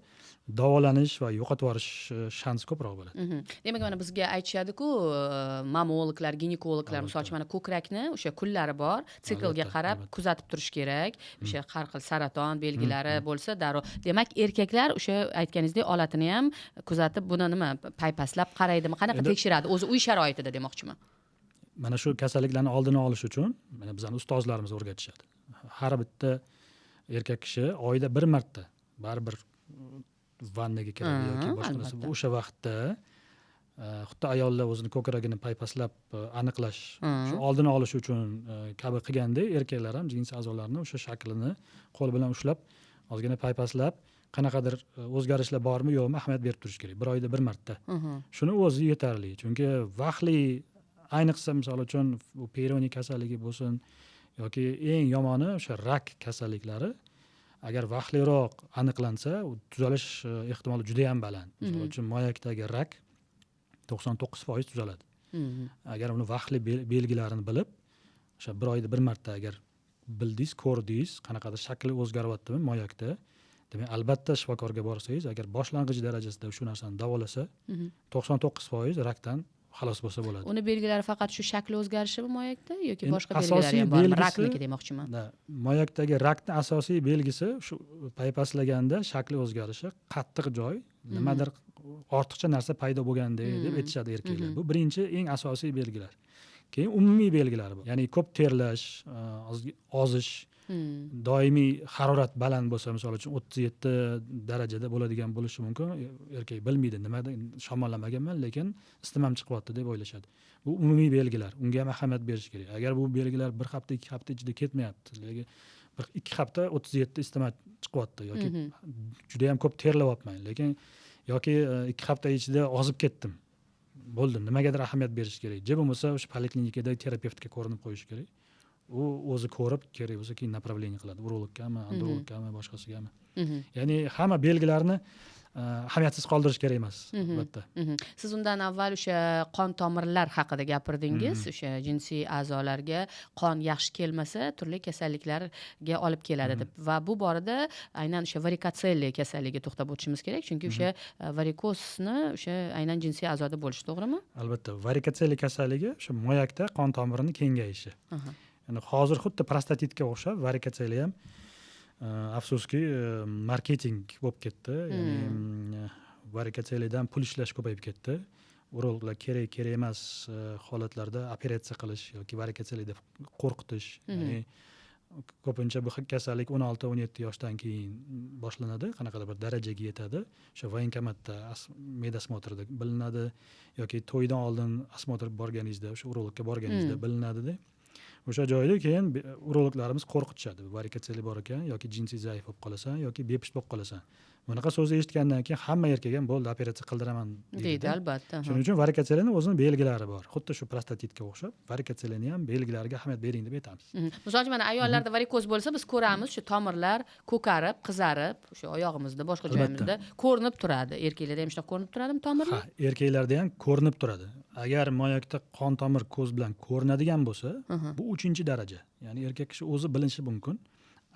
davolanish va yo'qotib yuborish shansi ko'proq bo'ladi. Demak, mana bizga aytishadi-ku, mamologlar, ginekologlar, masalan, mana ko'krakni o'sha kunlari bor, siklga qarab kuzatib turish kerak. O'sha har xil saraton belgilari bo'lsa, darrov. Demak, erkaklar o'sha aytganingizdek olatini ham kuzatib, buni nima paypaslab qaraydimi, qanaqa tekshiradi o'zi uy sharoitida demoqchiman. Mana shu kasalliklarni oldini olish uchun mana bizning ustozlarimiz o'rgatishadi. Har bitta erkak kishi oyda 1 marta baribir vannaga kiradi yoki boshqa narsa. O'sha vaqtda xuddi ayollar o'zini ko'kragini paypaslab aniqlash, shu oldini olish uchun kabi qilganda, erkaklar ham jinsiy a'zolarni o'sha shaklini qo'l bilan ushlab, ozgina paypaslab, qanaqadir o'zgarishlar bormi, yo'qmi ahamiyat berib turish kerak. 1 oyda 1 marta. Shuni o'zi yetarli. Chunki vaqtli, ayniqsa misol uchun bu Peyronie kasalligi bo'lsin yoki eng yomoni o'sha rak kasalliklari agar vaqtliroq aniqlansa, tuzalish ehtimoli juda ham baland. Misol uchun moyakdagi rak 99% tuzaladi. Agar uni vaqtli belgilarini bilib, o'sha 1 oyda 1 marta agar bildingiz, ko'rdingiz, qanaqadir shakli o'zgaryaptimi moyakda, demak albatta shifokorga borsangiz, agar boshlang'ich darajasida shu narsani davolasa, 99% rakdan xalos bo'lsa bo'ladi. Uni belgilari faqat shu shakli o'zgarishimi moyakda yoki boshqa belgilari ham bormi? Rakniki demoqchiman. Moyakdagi rakning asosiy belgisi shu paypaslaganda shakli o'zgarishi, qattiq joy, nimadir ortiqcha narsa paydo bo'lganda deb aytishadi erkaklar. Bu birinchi eng asosiy belgilar. Keyin umumiy belgilar bor. Ya'ni ko'p terlash, ozish, doimiy harorat baland bo'lsa, misol uchun 37 darajada bo'ladigan bo'lishi mumkin. Erkak bilmaydi nimada shamollamaganman, lekin isitmam chiqyapti deb o'ylashadi. Bu umumiy belgilar. Unga ham ahamiyat berish kerak. Agar bu belgilar 1 hafta, 2 hafta ichida ketmayapti, lekin 1-2 hafta 37 isitma chiqyapti yoki juda ham ko'p terlayapman, lekin yoki 2 hafta ichida ozib ketdim. Bo'ldi, nimagadir ahamiyat berish kerak. Je bo'lmasa o'sha poliklinikada terapevtga ko'rinib qo'yish kerak. U o'zi ko'rib, kerak bo'lsa keyin направление qiladi. Urologgami, androloggami, boshqasigami. Ya'ni hamma belgilarni ahamiyatsiz qoldirish kerak emas, albatta. Siz undan avval o'sha qon tomirlar haqida gapirdingiz. O'sha jinsiy a'zolarga qon yaxshi kelmasa, turli kasalliklarga olib keladi deb. Va bu borada aynan o'sha varikotseliya kasalligiga to'xtab o'tishimiz kerak, chunki o'sha varikozni o'sha aynan jinsiy a'zoda bo'lishi, to'g'rimi? Albatta, varikotseliya kasalligi o'sha moyakda qon tomirining kengayishi. Ya'ni hozir xuddi prostatitga o'xshab varikotseliya ham afsuski marketing bo'lib ketdi. Ya'ni varikotseliyadan pul ishlash ko'payib ketdi. Urologlar kerak emas holatlarda operatsiya qilish yoki varikotseliya deb qo'rqitish. Ya'ni ko'pincha bu kasallik 16-17 yoshdan keyin boshlanadi, qanaqadir bir darajaga yetadi. O'sha voyenkomatda medosmotrda bilinadi yoki to'ydan oldin osmotr borganingizda, o'sha urologga borganingizda bilinadi-da. O'sha joyda keyin urologlarimiz qo'rqitishadi. Varikotseliya bor ekan yoki jinsiy zaif bo'lib qolasan yoki bepish bo'lib qolasan. Bunaqa so'zni eshitgandan keyin hamma erkak ham bo'ldi, operatsiya qildiraman deydi, albatta. Shuning uchun varikotseliyaning o'zining belgilari bor. Xuddi shu prostatitga o'xshab, varikotseliyaning ham belgilariga ahamiyat bering deb aytamiz. Misol uchun mana ayollarda varikoz bo'lsa, biz ko'ramiz, shu tomirlar ko'karib, qizarib, o'sha oyog'imizda, boshqa joyimizda ko'rinib turadi. Erkaklarda ham shunaqa ko'rinib turadimi tomirlar? Ha, erkaklarda ham ko'rinib turadi. Agar moyakda qon tomir ko'z bilan ko'rinadigan bo'lsa, bu 3-daraja. Ya'ni erkak kishi o'zi bilinishi mumkin.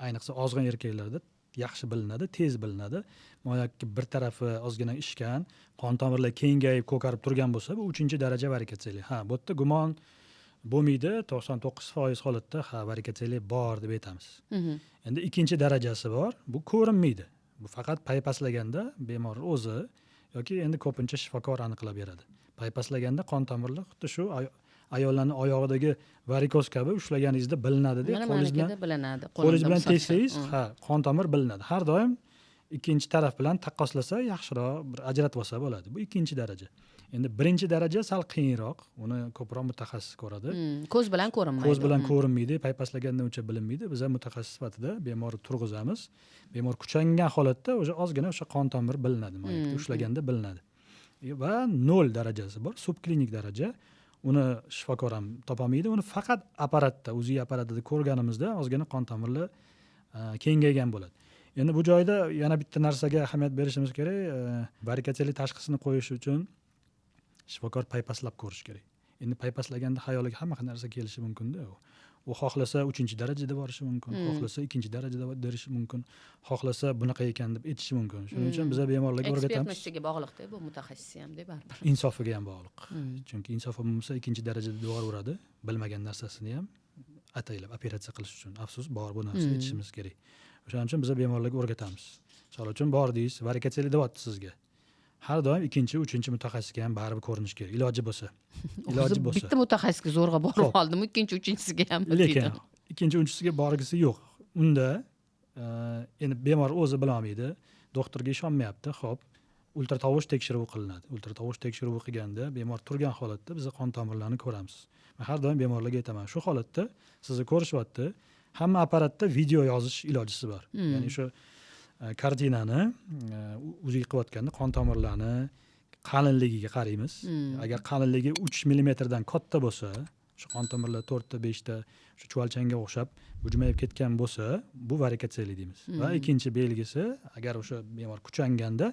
Ayniqsa ozg'in erkaklarda yaxshi bilinadi, tez bilinadi. Moyakka bir tarafi ozgina ishgan, qon tomirlar kengayib, ko'karib turgan bo'lsa, bu 3-daraja varikotseliya. Ha, bu yerda gumon bo'lmaydi, 99% holatda varikotseliya bor deb aytamiz. Endi 2-darajasi bor, bu ko'rinmaydi. Bu faqat paypaslaganda bemor o'zi yoki endi ko'pincha shifokor aniqlab beradi. Paypaslaganda qon tomirlar xuddi shu ayollarning oyog'idagi varikoz kabi ushlaganingizda bilinadi-da. Qo'lingiz bilan tegsangiz, qon tomir bilinadi. Har doim ikkinchi taraf bilan taqqoslasa yaxshiroq bir ajratib olsa bo'ladi. Bu 2-daraja. Endi 1-daraja sal qiyinroq, uni ko'proq mutaxassis ko'radi. Ko'z bilan ko'rinmaydi. Ko'z bilan ko'rinmaydi, paypaslaganda uncha bilinmaydi. Biz ham mutaxassis sifatida bemorni turg'izamiz. Bemor kuchangan holatda o'sha ozgina o'sha qon tomir bilinadi, moyakda ushlaganda bilinadi. Va 0 darajasi bor, subklinik daraja. Uni shifokor ham topolmaydi. Uni faqat apparatda, UZI apparatida ko'rganimizda ozgina qon tomirlar kengaygan bo'ladi. Endi bu joyda yana bitta narsaga ahamiyat berishimiz kerak. Varikotseliya tashxisini qo'yish uchun shifokor paypaslab ko'rish kerak. Endi paypaslaganda xayoliga hamma narsa kelishi mumkin-da. U xohlasa 3-darajada borishi mumkin, xohlasa 2-darajada borishi mumkin, xohlasa bunaqa ekan deb aytishi mumkin. Shuning uchun biz bemorlarga o'rgatamiz. Ekspertizasiga bog'liq-da, bu mutaxassis ham deb baribir. Insofiga ham bog'liq. Chunki insofi bo'lmasa 2-darajada dori uradi, bilmagan narsasini ham ataylab operatsiya qilish uchun. Afsus, bor bu narsa aytishimiz kerak. O'shaning uchun biz bemorlarga o'rgatamiz. Misol uchun bordingiz, varikotseliya deyapti sizga. Har doim 2-, 3-chi mutaxassisga ham baribir ko'rinish kerak, iloji bo'lsa. Iloji bo'lsa. Bitta mutaxassisga zo'rg'a borib oldim, 2-, 3-chisiga ham. Lekin 2-, 3-chisiga borgisi yo'q. Unda endi bemor o'zi bila olmaydi, doktorga ishonmayapti. Xo'p, ultratovush tekshiruvi qilinadi. Ultratovush tekshiruvi qilganda bemor turgan holatda biz qon tomirlarini ko'ramiz. Men har doim bemorlarga aytaman, shu holatda sizni ko'rishyapti, hamma apparatda video yozish ilojisi bor. Ya'ni shu kartinani UZI qilayotganda qon tomirlarni qalinligiga qaraymiz. Agar qalinligi 3 mm dan katta bo'lsa, shu qon tomirlar 4 ta 5 ta shu chuvalchanga o'xshab bujmayib ketgan bo'lsa, bu varikotseliya deymiz. Va ikkinchi belgisi, agar o'sha bemor kuchanganda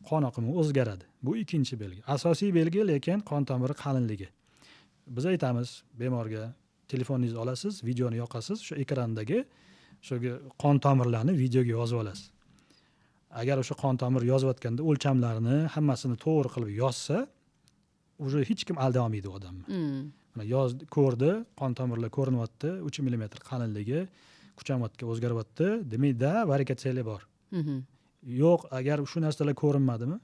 qon oqimi o'zgaradi. Bu ikkinchi belgi. Asosiy belgi lekin qon tomiri qalinligi. Biz aytamiz bemorga, telefoningizni olasiz, videoni yoqasiz, shu ekrandagi shu qon tomirlarni videoga yozib olasiz. Agar o'sha qon tomir yozayotganda o'lchamlarini hammasini to'g'ri qilib yozsa, uje hech kim alday olmaydi odamni. Mana yozdi, ko'rdi, qon tomirlar ko'rinyapti, 3 mm qalinligi, kuchamatga o'zgaryapti, demakda varikotseliya bor. Yo'q, agar shu narsalar ko'rinmadimi,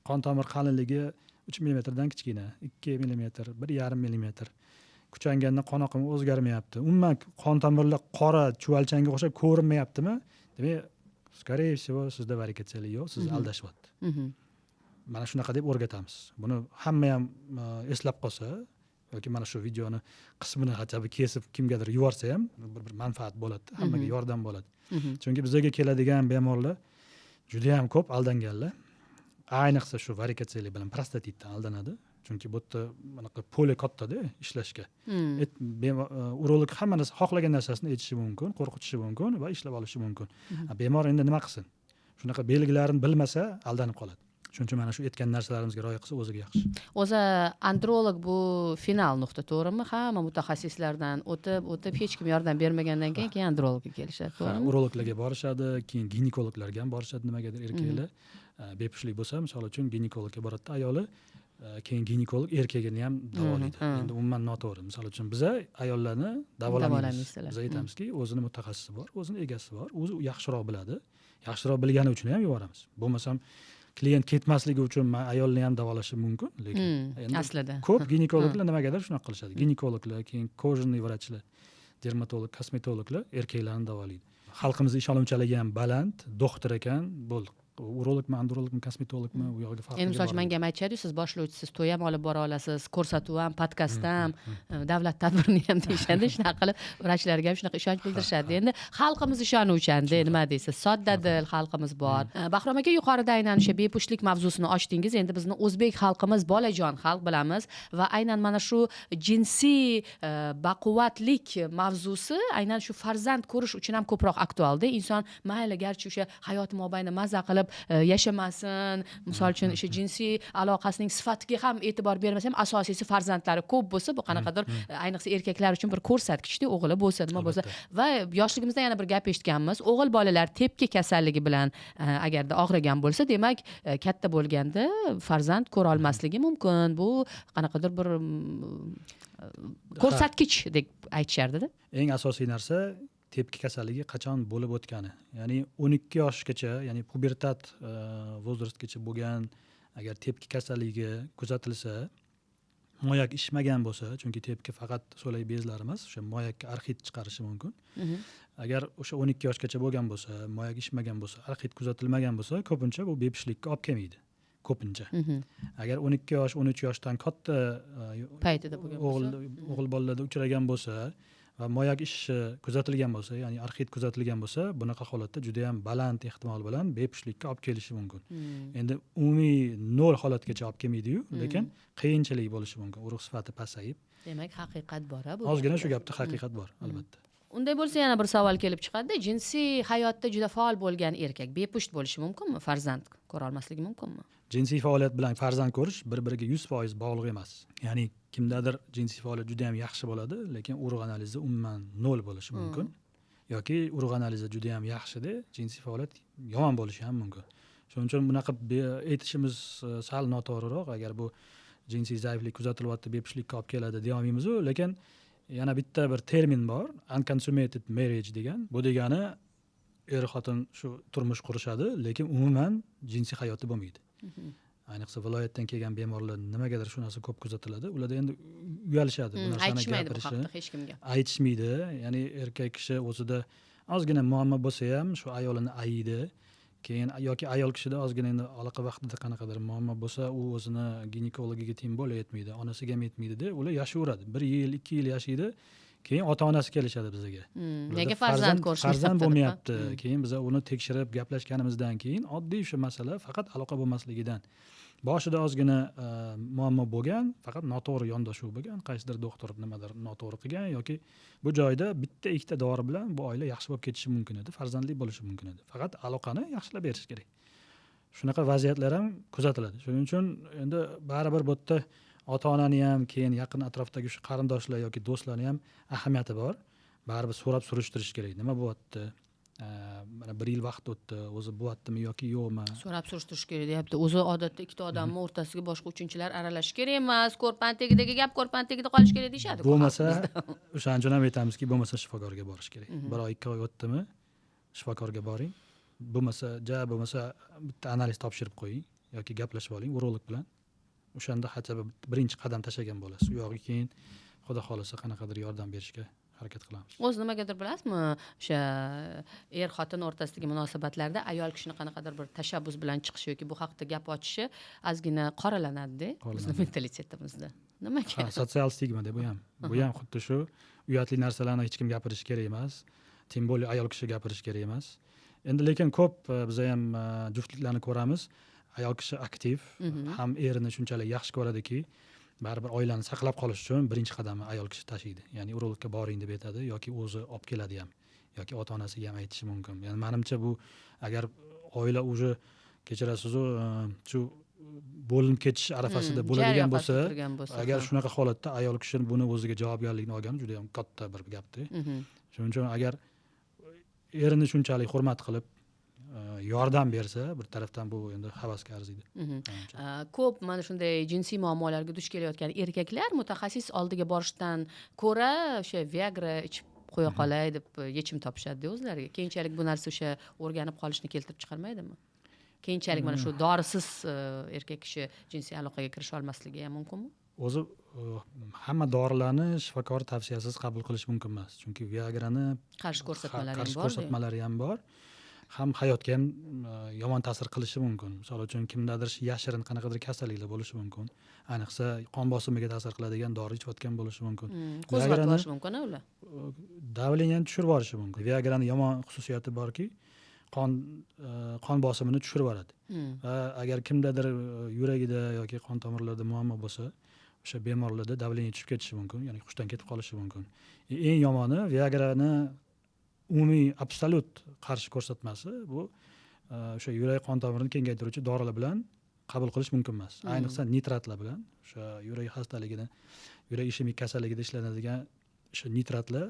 qon tomir qalinligi 3 millimetrdan kichkina, 2 millimetr, 1,5 millimetr. Kuchanganda qon oqimi o'zgarmayapti. Umuman qon tomirlar qora chuvalchanga o'xshab ko'rinmayaptimi? Demak, скорее всего, sizda varikotseli yo'q, sizni aldashyapti. Mana shunaqa deb o'rgatamiz. Buni hamma ham eslab qolsa yoki mana shu videoni qismini hattoki kesib kimgadir yuborsa ham bir manfaat bo'ladi, hammaga yordam bo'ladi. Chunki bizga keladigan bemorlar juda ham ko'p aldanganlar. Ayniqsa shu varikotseli bilan prostatitdan aldanadi. Chunki bu yerda bunaqa pole kattada ishlashga. Urolog hamma narsa xohlagan narsasini aytishi mumkin, qo'rqitishi mumkin va ishlab olishi mumkin. Bemor endi nima qilsin? Shunaqa belgilarini bilmasa aldanib qoladi. Shuning uchun mana shu aytgan narsalarimizga rioya qilsa o'ziga yaxshi. O'zi androlog bu final nuqta, to'g'rimi? Hamma mutaxassislardan o'tib hech kim yordam bermagandan keyin andrologga kelishadi, to'g'rimi? Urologlarga borishadi, keyin ginekologlarga ham borishadi, nimagadir erkaklar bepushtlik bo'lsa, misol uchun ginekologga boradi ayoli, keyin ginekolog erkagini ham davolaydi. Endi umuman noto'g'ri. Misol uchun biz ayollarni davolamaymiz. Biz aytamizki, o'zini mutaxassisi bor, o'zini egasi bor, o'zi yaxshiroq biladi. Yaxshiroq bilgani uchun ham yuboramiz. Bo'lmasam klient ketmasligi uchun men ayolni ham davolashim mumkin, lekin aslida ko'p ginekologlar nimagadir shunaqa qilishadi. Ginekologlar, keyin kojniy vrachlar, dermatolog, kosmetologlar erkaklarni davolaydi. Xalqimizning ishonuvchanligi ham baland, doktor ekan, bo'ldi. Urologmi, andrologmi, kosmetologmi, u yoqda farqi. Endi misol uchun menga ham aytishadi, siz boshlovchisiz, to'y ham olib bora olasiz, ko'rsatuv ham, podkast ham, davlat tadbirini ham deyishadi. Shunaqa qilib vrachlarga ham shunaqa ishonch bildirishadi. Endi xalqimiz ishonuvchan-da, nima deysiz? Soddadil xalqimiz bor. Bahrom aka, yuqorida aynan o'sha bepushtlik mavzusini ochdingiz. Endi bizni o'zbek xalqimiz bolajon xalq bilamiz va aynan mana shu jinsiy baquvvatlik mavzusi aynan shu farzand ko'rish uchun ham ko'proq aktualda. Inson mayli garchi o'sha hayoti mobaynida maza qilib yashamasin, misol uchun o'sha jinsiy aloqasining sifatiga ham e'tibor bermasa ham asosiysi farzandlari ko'p bo'lsa, bu qanaqadir ayniqsa erkaklar uchun bir ko'rsatkichda, o'g'li bo'lsa, nima bo'lsa. Va yoshligimizda yana bir gap eshitganmiz, o'g'il bolalar tepki kasalligi bilan agarda og'rigan bo'lsa, demak katta bo'lganda farzand ko'ra olmasligi mumkin. Bu qanaqadir bir ko'rsatkich deb aytishardi-da. Eng asosiy narsa tepki kasalligi qachon bo'lib o'tgani. Ya'ni 12 yoshgacha, ya'ni pubertat возрастgacha bo'lgan agar tepki kasalligi kuzatilsa, moyak ishmagan bo'lsa, chunki tepki faqat so'lay bezlari emas, o'sha moyakka arxit chiqarishi mumkin. Agar o'sha 12 yoshgacha bo'lgan bo'lsa, moyak ishmagan bo'lsa, arxit kuzatilmagan bo'lsa, ko'pincha bu bepushtlikka olib kelmaydi. Ko'pincha. Agar 12 yosh, 13 yoshdan katta paytida bo'lgan bo'lsa, o'g'il bolalarda uchragan bo'lsa va moyak ishishi kuzatilgan bo'lsa, ya'ni arxit kuzatilgan bo'lsa, bunaqa holatda juda ham baland ehtimol bilan bepushtlikka olib kelishi mumkin. Endi umumiy 0 holatgacha olib kelmaydi-yu, lekin qiyinchilik bo'lishi mumkin. Urug' sifati pasayib. Demak, haqiqat bor, bu. Ozgina shu gapda haqiqat bor, albatta. Unday bo'lsa yana bir savol kelib chiqadi. Jinsiy hayotda juda faol bo'lgan erkak bepusht bo'lishi mumkinmi? Farzand ko'ra olmasligi mumkinmi? Jinsiy faoliyat bilan farzand ko'rish bir-biriga 100% bog'liq emas. Ya'ni kimdadir jinsiy faoliyat juda ham yaxshi bo'ladi, lekin urug' analizi umuman 0 bo'lishi mumkin. Yoki urug' analizi juda ham yaxshi-da, jinsiy faoliyat yomon bo'lishi ham mumkin. Shuning uchun bunaqa aytishimiz sal noto'g'riroq. Agar bu jinsiy zaiflik kuzatilyapti, bepushtlikka olib keladi deya olmaymiz-ku, lekin yana bitta bir termin bor, unconsummated marriage degan. Bu degani er-xotin shu turmush qurishadi, lekin umuman jinsiy hayoti bo'lmaydi. Ayniqsa viloyatdan kelgan bemorlar nimagadir shu narsa ko'p kuzatiladi. Ularda endi uyalishadi bu narsani gapirishi. Bu haqda hech kimga aytishmaydi. Ya'ni erkak kishi o'zida ozgina muammo bo'lsa ham shu ayolini ayiydi. Keyin yoki ayol kishida ozgina endi aloqa vaqtida qanaqadir muammo bo'lsa, u o'zini ginekologiga teng bo'layotmaydi, onasiga ham aytmaydi-da, ular yashayveradi. 1 yil, 2 yil yashaydi. Keyin ota-onasi kelishadi bizga. Nega farzand ko'rishmayapti? Farzand bo'lmayapti. Keyin biz uni tekshirib gaplashganimizdan keyin oddiy shu masala faqat aloqa bo'lmasligidan. Boshida ozgina muammo bo'lgan, faqat noto'g'ri yondashuv bo'lgan, qaysidir doktor nimadir noto'g'ri qilgan yoki bu joyda bitta ikkita dori bilan bu oila yaxshi bo'lib ketishi mumkin edi, farzandli bo'lishi mumkin edi. Faqat aloqani yaxshilab berish kerak. Shunaqa vaziyatlar ham kuzatiladi. Shuning uchun endi baribir bu yerda ota-onani ham, keyin yaqin atrofdagi shu qarindoshlar yoki do'stlarni ham ahamiyati bor. Baribir so'rab surishtirish kerak. Nima bo'lyapti? Mana 1 yil vaqt o'tdi, o'zi bo'lyaptimi yoki yo'qmi? So'rab surishtirish kerak deyapti. O'zi odatda ikkita odamning o'rtasiga boshqa uchinchilar aralashish kerak emas. Ko'rpan tagidagi gap ko'rpan tagida qolish kerak deyshadi. Bo'lmasa, o'shaning uchun ham aytamizki, bo'lmasa shifokorga borish kerak. 1 oy, 2 oy o'tdimi, shifokorga boring. Bo'lmasa bitta analiz topshirib qo'ying. yoki gaplashib oling urolog bilan. O'shanda hatto birinchi qadam tashlagan bo'lasiz. U yog'iga keyin xudo xolasa qanaqadir yordam berishga harakat qilamiz. O'zi nimagadir bilasizmi, o'sha er-xotin o'rtasidagi munosabatlarda ayol kishini qanaqadir bir tashabbus bilan chiqishi yoki bu haqda gap ochishi ozgina qoralanadi-da bizni mentalitetimizda. Nimaga? Ha, sotsial stigmada bu ham. Bu ham xuddi shu uyatli narsalarni hech kim gapirish kerak emas. Tim bo'lib ayol kishi gapirish kerak emas. Endi lekin ko'p biz ham juftliklarni ko'ramiz. Ayol kishi aktiv, ham erini shunchalik yaxshi ko'radiki, baribir oilani saqlab qolish uchun birinchi qadamni ayol kishi tashlaydi. Ya'ni urologga boring deb aytadi yoki o'zi olib keladi ham yoki ota-onasiga ham aytishi mumkin. Ya'ni menimcha bu agar oila уже kechirasiz-u shu bo'linib ketish arafasida bo'ladigan bo'lsa, agar shunaqa holatda ayol kishi buni o'ziga javobgarlikni olgani juda ham katta bir gapda. Shuning uchun agar erini shunchalik hurmat qilib yordam bersa, bir tarafdan bu endi havasga arziydi. Ko'p mana shunday jinsiy muammolarga duch kelayotgan erkaklar mutaxassis oldiga borishdan ko'ra o'sha Viagra ichib qo'ya qolay deb yechim topishadi o'zlariga. Keyinchalik bu narsa o'sha o'rganib qolishni keltirib chiqarmaydimi? Keyinchalik mana shu dorisiz erkak kishi jinsiy aloqaga kirisha olmasligi ham mumkinmi? O'zi hamma dorilarni shifokor tavsiyasiz qabul qilish mumkin emas. Chunki Viagrani qarshi ko'rsatmalari ham bor. Ham hayotga ham yomon ta'sir qilishi mumkin. Misol uchun kimdadir yashirin qanaqadir kasalliklar bo'lishi mumkin. Ayniqsa qon bosimiga ta'sir qiladigan dori ichayotgan bo'lishi mumkin. Qo'zg'atib yuborishi mumkin ular. Davleniyani tushirib yuborishi mumkin. Viagrani yomon xususiyati borki, qon bosimini tushirib yuboradi. Va agar kimdadir yuragida yoki qon tomirlarida muammo bo'lsa, o'sha bemorlarda davleniya tushib ketishi mumkin, ya'ni hushdan ketib qolishi mumkin. Eng yomoni Viagrani umumiy absolut qarshi ko'rsatmasi bu o'sha yurak qon tomirini kengaytiruvchi dorilar bilan qabul qilish mumkin emas. Ayniqsa nitratlar bilan o'sha yurak xastaligini, yurak ishemik kasalligida ishlanadigan o'sha nitratlar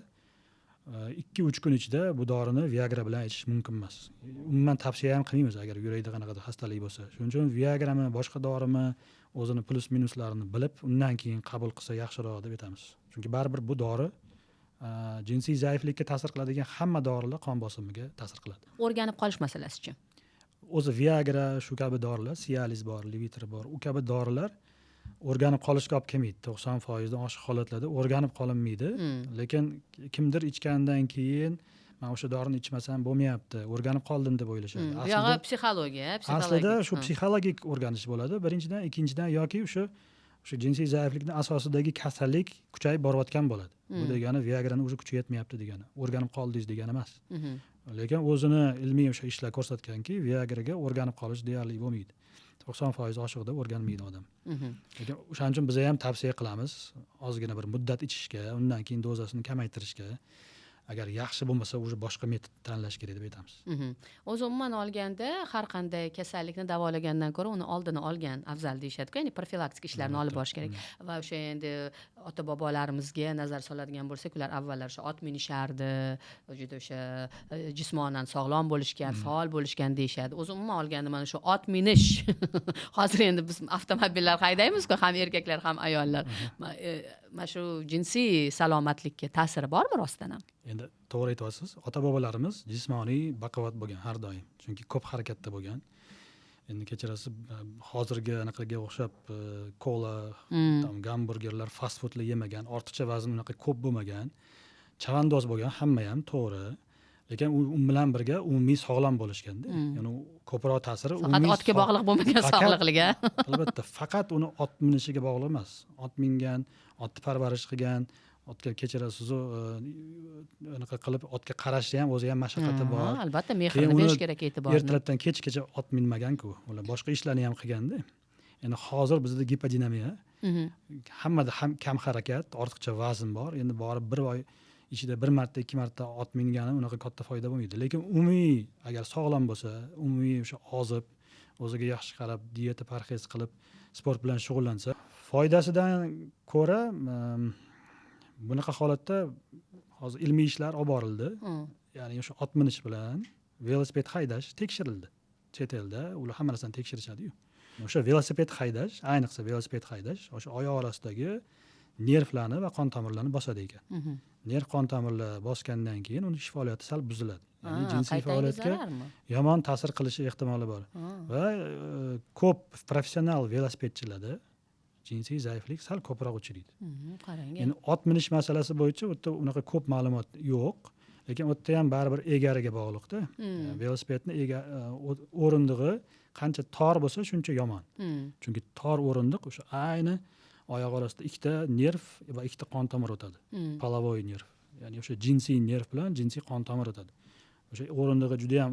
2-3 kun ichida bu dorini Viagra bilan ichish mumkin emas. Umuman tavsiya ham qilmaymiz agar yurakda qanaqadir xastalik bo'lsa. Shuning uchun Viagrami, boshqa dorimi o'zini plus minuslarini bilib, undan keyin qabul qilsa yaxshiroq deb aytamiz. Chunki baribir bu dori jinsiy zaiflikka ta'sir qiladigan hamma dorilar qon bosimiga ta'sir qiladi. O'rganib qolish masalasi-chi? O'zi Viagra shu kabi dorilar, Cialis bor, Levitra bor, u kabi dorilar o'rganib qolishga olib kelmaydi. 90% dan oshiq holatlarda o'rganib qolinmaydi. Lekin kimdir ichgandan keyin men o'sha dorini ichmasam bo'lmayapti, o'rganib qoldim deb o'ylashadi. Yo'q, psixologiya. Aslida shu psixologik o'rganish bo'ladi. Birinchidan, ikkinchidan yoki o'sha jinsiy zaiflikning asosidagi kasallik kuchayib borayotgan bo'ladi. Bu degani Viagrani o'zi kuchi yetmayapti degani. O'rganib qoldingiz degani emas. Lekin o'zini ilmiy o'sha ishlar ko'rsatganki, Viagraga o'rganib qolish deyarli bo'lmaydi. 90% oshiqda o'rganmaydi odam. Lekin o'shaning uchun biz ham tavsiya qilamiz, ozgina bir muddat ichishga, undan keyin dozasini kamaytirishga. Agar yaxshi bo'lmasa, o'sha boshqa metod tanlash kerak deb aytamiz. O'zi umuman olganda har qanday kasallikni davolagandan ko'ra uni oldini olgan afzal deyishadi-ku, ya'ni profilaktik ishlarni olib borish kerak. Va o'sha endi ota-bobolarimizga nazar soladigan bo'lsak, ular avvallar o'sha ot minishardi, juda o'sha jismonan sog'lom bo'lishgan, faol bo'lishgan deyshadi. O'zi umuman olganda mana shu ot minish hozir endi biz avtomobillar haydaymiz-ku, ham erkaklar, ham ayollar. Mana shu jinsiy salomatlikka ta'siri bormi rostdan ham? Endi to'g'ri aytyapsiz. Ota-bobolarimiz jismoniy baquvvat bo'lgan har doim. Chunki ko'p harakatda bo'lgan. Endi kechirasiz, hozirgi anaqaga o'xshab kola, gamburgerlar, fast foodlar yemagan, ortiqcha vazn unaqa ko'p bo'lmagan, chavandoz bo'lgan, hamma ham to'g'ri. Lekin u bilan birga umumiy sog'lom bo'lishganda, ya'ni ko'proq ta'siri umumiy otga bog'liq bo'lmagan sog'liqliga. Albatta, faqat uni ot minishiga bog'liq emas. Ot mingan, otni parvarish qilgan, otga kechirasiz, anaqa qilib otga qarashni ham o'zi ham mashaqqati bor. Albatta, mehrini berish kerak e'tiborni. Ertalabdan kechgacha ot minmagan-ku. Ular boshqa ishlarni ham qilganda. Endi hozir bizda gipodinamiya, hammada ham kam harakat, ortiqcha vazn bor. Endi borib bir oy ichida bir marta, ikki marta ot mingani unaqa katta foyda bo'lmaydi. Lekin umumiy agar sog'lom bo'lsa, umumiy o'sha ozib, o'ziga yaxshi qarab, dieta parhez qilib, sport bilan shug'ullansa, foydasidan ko'ra bunaqa holatda hozir ilmiy ishlar olib borildi. Ya'ni o'sha ot minish bilan velosiped haydash tekshirildi. Chet elda ular hamma narsani tekshirishadi-yu. O'sha velosiped haydash, ayniqsa velosiped haydash, o'sha oyoq orasidagi nervlarni va qon tomirlarini bosadi ekan. Nerv qon tomirlar bosgandan keyin uning ish faoliyati sal buziladi. ya'ni jinsiy qaytanga faoliyatga zararmi? yomon ta'sir qilishi ehtimoli bor. Va ko'p professional velosipedchilarda jinsiy zaiflik sal ko'proq uchraydi. Qarang. Endi ot minish masalasi bo'yicha u yerda unaqa ko'p ma'lumot yo'q, lekin u yerda ham baribir egariga bog'liqda. Velosipedni o'rindig'i qancha tor bo'lsa shuncha yomon. Chunki tor o'rindiq o'sha ayni oyoq orasida ikkita nerv va ikkita qon tomir o'tadi. Polovoy nerv. Ya'ni o'sha jinsiy nerv bilan jinsiy qon tomir o'tadi. O'sha o'rindig'i juda ham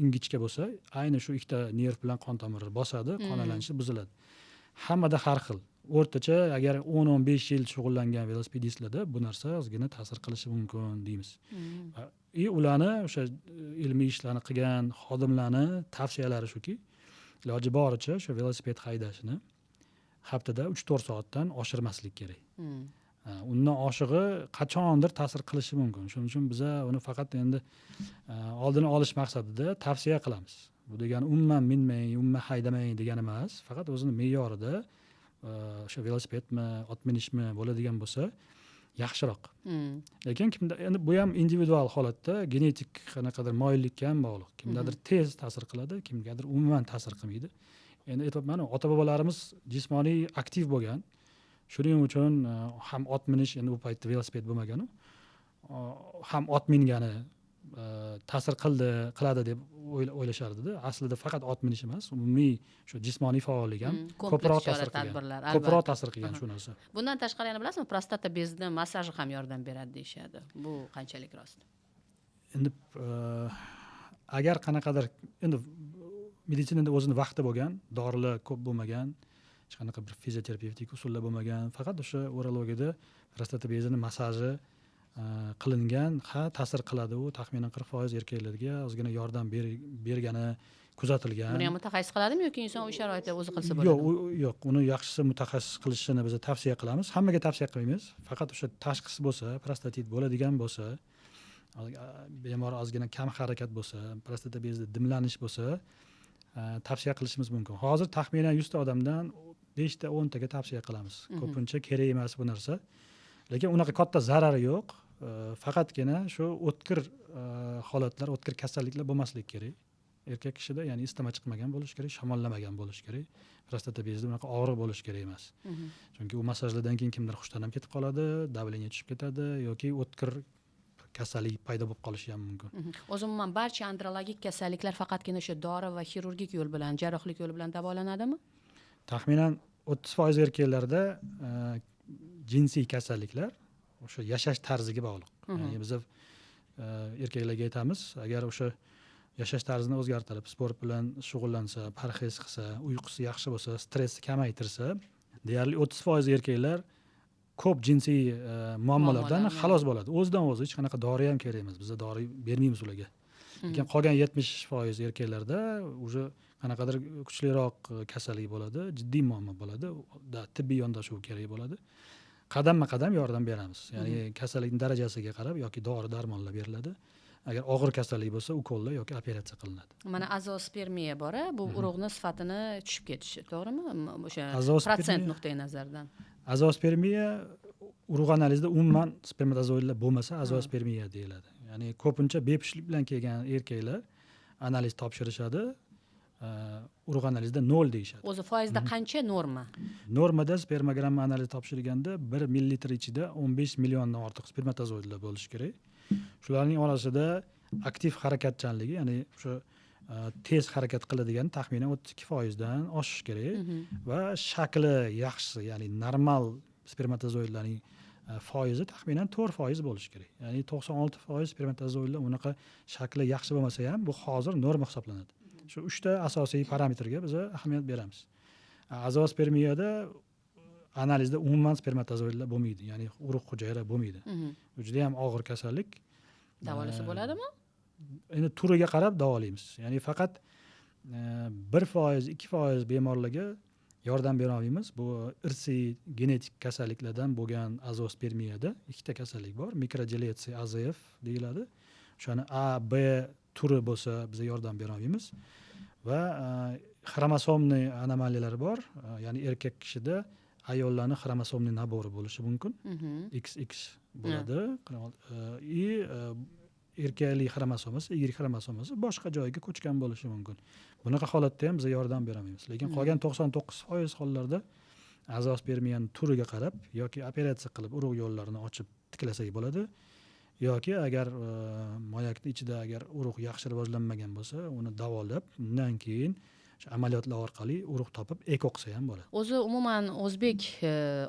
ingichka bo'lsa, ayni shu ikkita nerv bilan qon tomiri bosadi, qon aylanishi buziladi. Hammada har xil. O'rtacha agar 10-15 yil shug'ullangan velosipedistlarda bu narsa ozgina ta'sir qilishi mumkin deymiz. Ularni o'sha ilmiy ishlarni qilgan xodimlarni tavsiyalari shuki, iloji boricha o'sha velosiped haydashni haftada 3-4 soatdan oshirmaslik kerak. Undan oshig'i qachondir ta'sir qilishi mumkin. Shuning uchun biz uni faqat endi oldini olish maqsadida tavsiya qilamiz. Bu degani umuman minmang, umuman haydamang degani emas, faqat o'zini me'yorida o'sha velosipedmi, ot minishmi bo'ladigan bo'lsa yaxshiroq. Lekin kimda endi bu ham individual holatda genetik qanaqadir moyillikka ham bog'liq. Kimdadir tez ta'sir qiladi, kimgadir umuman ta'sir qilmaydi. Endi aytibman, ota-bobolarimiz jismoniy aktiv bo'lgan. Shuning uchun ham ot minish, endi u paytda velosiped bo'lmagan, ham ot mingani ta'sir qiladi deb o'ylashardi-da. Aslida faqat ot minish emas, umumiy shu jismoniy faollik ham ko'proq ta'sir qilgan. Ko'proq ta'sir qilgan shu narsa. Bundan tashqari yana bilasizmi, prostata bezini massaji ham yordam beradi deyshadi. Bu qanchalik rost? Endi agar qanaqadir endi meditsinada o'zini vaqti bo'lgan, dorilar ko'p bo'lmagan, hech qanaqa bir fizioterapevtik usullar bo'lmagan, faqat o'sha urologiyada prostata bezini massaji qilingan, ta'sir qiladi. U taxminan 40% erkaklarga ozgina yordam bergani kuzatilgan. Buni ham mutaxassis qiladimi yoki inson o'sha sharoitda o'zi qilsa bo'ladimi? Yo'q, uni yaxshisi mutaxassis qilishini biz tavsiya qilamiz. Hammaga tavsiya qilmaymiz. Faqat o'sha tashxis bo'lsa, prostatit bo'ladigan bo'lsa, bemor ozgina kam harakat bo'lsa, prostata bezida dimlanish bo'lsa, tavsiya qilishimiz mumkin. Hozir taxminan 100 ta odamdan 5 ta 10 taga tavsiya qilamiz. Ko'pincha kerak emas bu narsa. Lekin unaqa katta zarari yo'q. Faqatgina shu o'tkir holatlar, o'tkir kasalliklar bo'lmasligi kerak. Erkak kishida ya'ni istama chiqmagan bo'lishi kerak, shamollamagan bo'lishi kerak. Prostata bezida unaqa og'riq bo'lishi kerak emas. Chunki u massajlardan keyin kimdir hushdan ham ketib qoladi, давление tushib ketadi yoki o'tkir kasallik paydo bo'lib qolishi ham mumkin. O'zumuman barcha andrologik kasalliklar faqatgina o'sha dori va xirurgik yo'l bilan, jarrohlik yo'li bilan davolanadimi? Taxminan 30% erkaklarda jinsiy kasalliklar o'sha yashash tarziga bog'liq. Ya'ni biz erkaklarga aytamiz, agar o'sha yashash tarzini o'zgartirib, sport bilan shug'ullansa, parhez qilsa, uyqusi yaxshi bo'lsa, stressni kamaytirsa, deyarli 30% erkaklar ko'p jinsiy muammolardan xalos bo'ladi. O'zidan o'zi hech qanaqa dori ham kerak emas. Biz dori bermaymiz ularga. Lekin qolgan 70% erkaklarda уже qanaqadir kuchliroq kasallik bo'ladi, jiddiy muammo bo'ladi, tibbiy yondashuv kerak bo'ladi. Qadamma-qadam yordam beramiz. Ya'ni kasallikning darajasiga qarab yoki dori-darmonlar beriladi. Agar og'ir kasallik bo'lsa, ukollar yoki operatsiya qilinadi. Mana azospermiya bor, bu urug'ni sifatini tushib ketishi, to'g'rimi? O'sha protsent nuqtai nazardan. Azospermiya urug' analizida umuman spermatozoidlar bo'lmasa, azospermiya deyiladi. Ya'ni ko'pincha bepushtlik bilan kelgan erkaklar analiz topshirishadi. Urug' analizida 0 deyishadi. O'zi foizda qancha norma? Normada spermogramma analizi topshirilganda 1 millilitr ichida 15 milliondan ortiq spermatozoidlar bo'lishi kerak. Shularning orasida aktiv harakatchanligi, ya'ni o'sha tez harakat qiladigan taxminan 32% dan oshishi kerak va shakli yaxshi, ya'ni normal spermatozoidlarning foizi taxminan 4% bo'lishi kerak. Ya'ni 96% spermatozoidlar unaqa shakli yaxshi bo'lmasa ham bu hozir norma hisoblanadi. Shu 3 ta asosiy parametrga biz ahamiyat beramiz. Azospermiyada analizda umuman spermatozoidlar bo'lmaydi, ya'ni urug' hujayra bo'lmaydi. Bu juda ham og'ir kasallik. Davolasa bo'ladimi? Endi turiga qarab davolaymiz. Ya'ni faqat 1%, 2% bemorlarga yordam bera olmaymiz. Bu irsiy genetik kasalliklardan bo'lgan azospermiyada ikkita kasallik bor. Mikrodeletsiya AZF deyiladi. O'shani A, B turi bo'lsa biz yordam bera olmaymiz. Va xromosomli anomaliyalar bor. Ya'ni erkak kishida ayollarning xromosomli nabori bo'lishi mumkin. XX bo'ladi. erkaklik xromosomasi, egrik xromosomasi boshqa joyga ko'chgan bo'lishi mumkin. Bunaqa holatda ham biz yordam beramaymiz. Lekin qolgan 99% hollarda a'zo spermiyani turiga qarab yoki operatsiya qilib urug' yo'llarini ochib tiklasak bo'ladi. Yoki agar moyakning ichida agar urug' yaxshi rivojlanmagan bo'lsa, uni davolab, undan keyin amaliyotlar orqali urug' topib ekoqsa ham bo'ladi. O'zi umuman o'zbek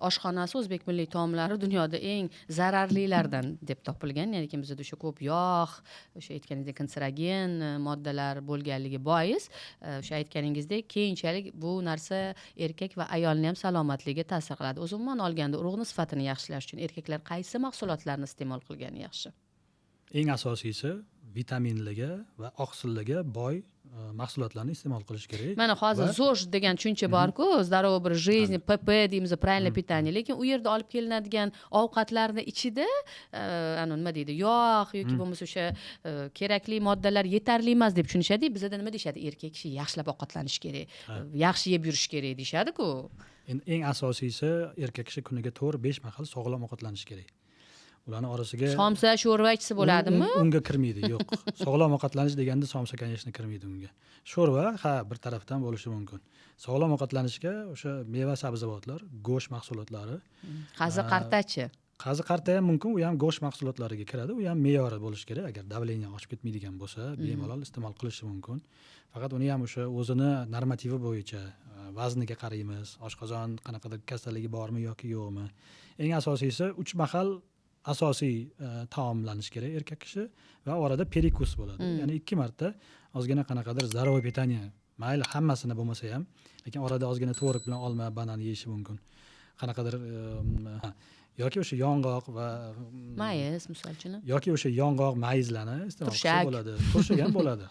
oshxonasi, o'zbek milliy taomlari dunyoda eng zararlilardan deb topilgan. Ya'ni bizda o'sha ko'p yog', o'sha aytganingizdek kanserogen moddalar bo'lganligi bois, o'sha aytganingizdek keyinchalik bu narsa erkak va ayolning ham salomatligiga ta'sir qiladi. O'zi umuman olganda urug'ning sifatini yaxshilash uchun erkaklar qaysi mahsulotlarni iste'mol qilgani yaxshi? Eng asosiysi vitaminlarga va oqsillarga boy mahsulotlarni iste'mol qilish kerak. Mana hozir ZOJ degan tushuncha bor-ku, здоровый образ жизни, PP deymiz, правильное питание. Lekin u yerda olib kelinadigan ovqatlarning ichida nima deydi, yog' yoki bo'lmasa o'sha kerakli moddalar yetarli emas deb tushunishadi. Bizda nima deyshadi? Erkak kishi yaxshilab ovqatlanish kerak, yaxshi yeb yurish kerak deyshadi-ku. Endi eng asosiysi erkak kishi kuniga 4-5 mahal sog'lom ovqatlanishi kerak. Ularning orasiga somsa, sho'rva ichsa bo'ladimi? Unga kirmaydi, yo'q. Sog'lom ovqatlanish deganda somsa, конечно, kirmaydi unga. Sho'rva bir tarafdan bo'lishi mumkin. Sog'lom ovqatlanishga o'sha meva, sabzavotlar, go'sht mahsulotlari, qazi-qartachi. Qazi-qarta ham mumkin, u ham go'sht mahsulotlariga kiradi, u ham me'yori bo'lishi kerak. Agar davleniya oshib ketmaydigan bo'lsa, bemalol iste'mol qilishi mumkin. Faqat uni ham o'sha o'zini normativi bo'yicha vazniga qaraymiz, oshqozon qanaqadir kasalligi bormi yoki yo'qmi. Eng asosiysi 3 mahal asosiy taomlanish kerak erkak kishi va orada perikus bo'ladi. Ya'ni 2 marta ozgina qanaqadir здоровое питание, mayli hammasini bo'lmasa ham, lekin orada ozgina tvorog bilan olma, banan yeyishi mumkin. Qanaqadir yoki o'sha yong'oq va mayiz misol uchun yoki o'sha yong'oq, mayizlarni iste'mol qilsa bo'ladi. Turshak ham bo'ladi.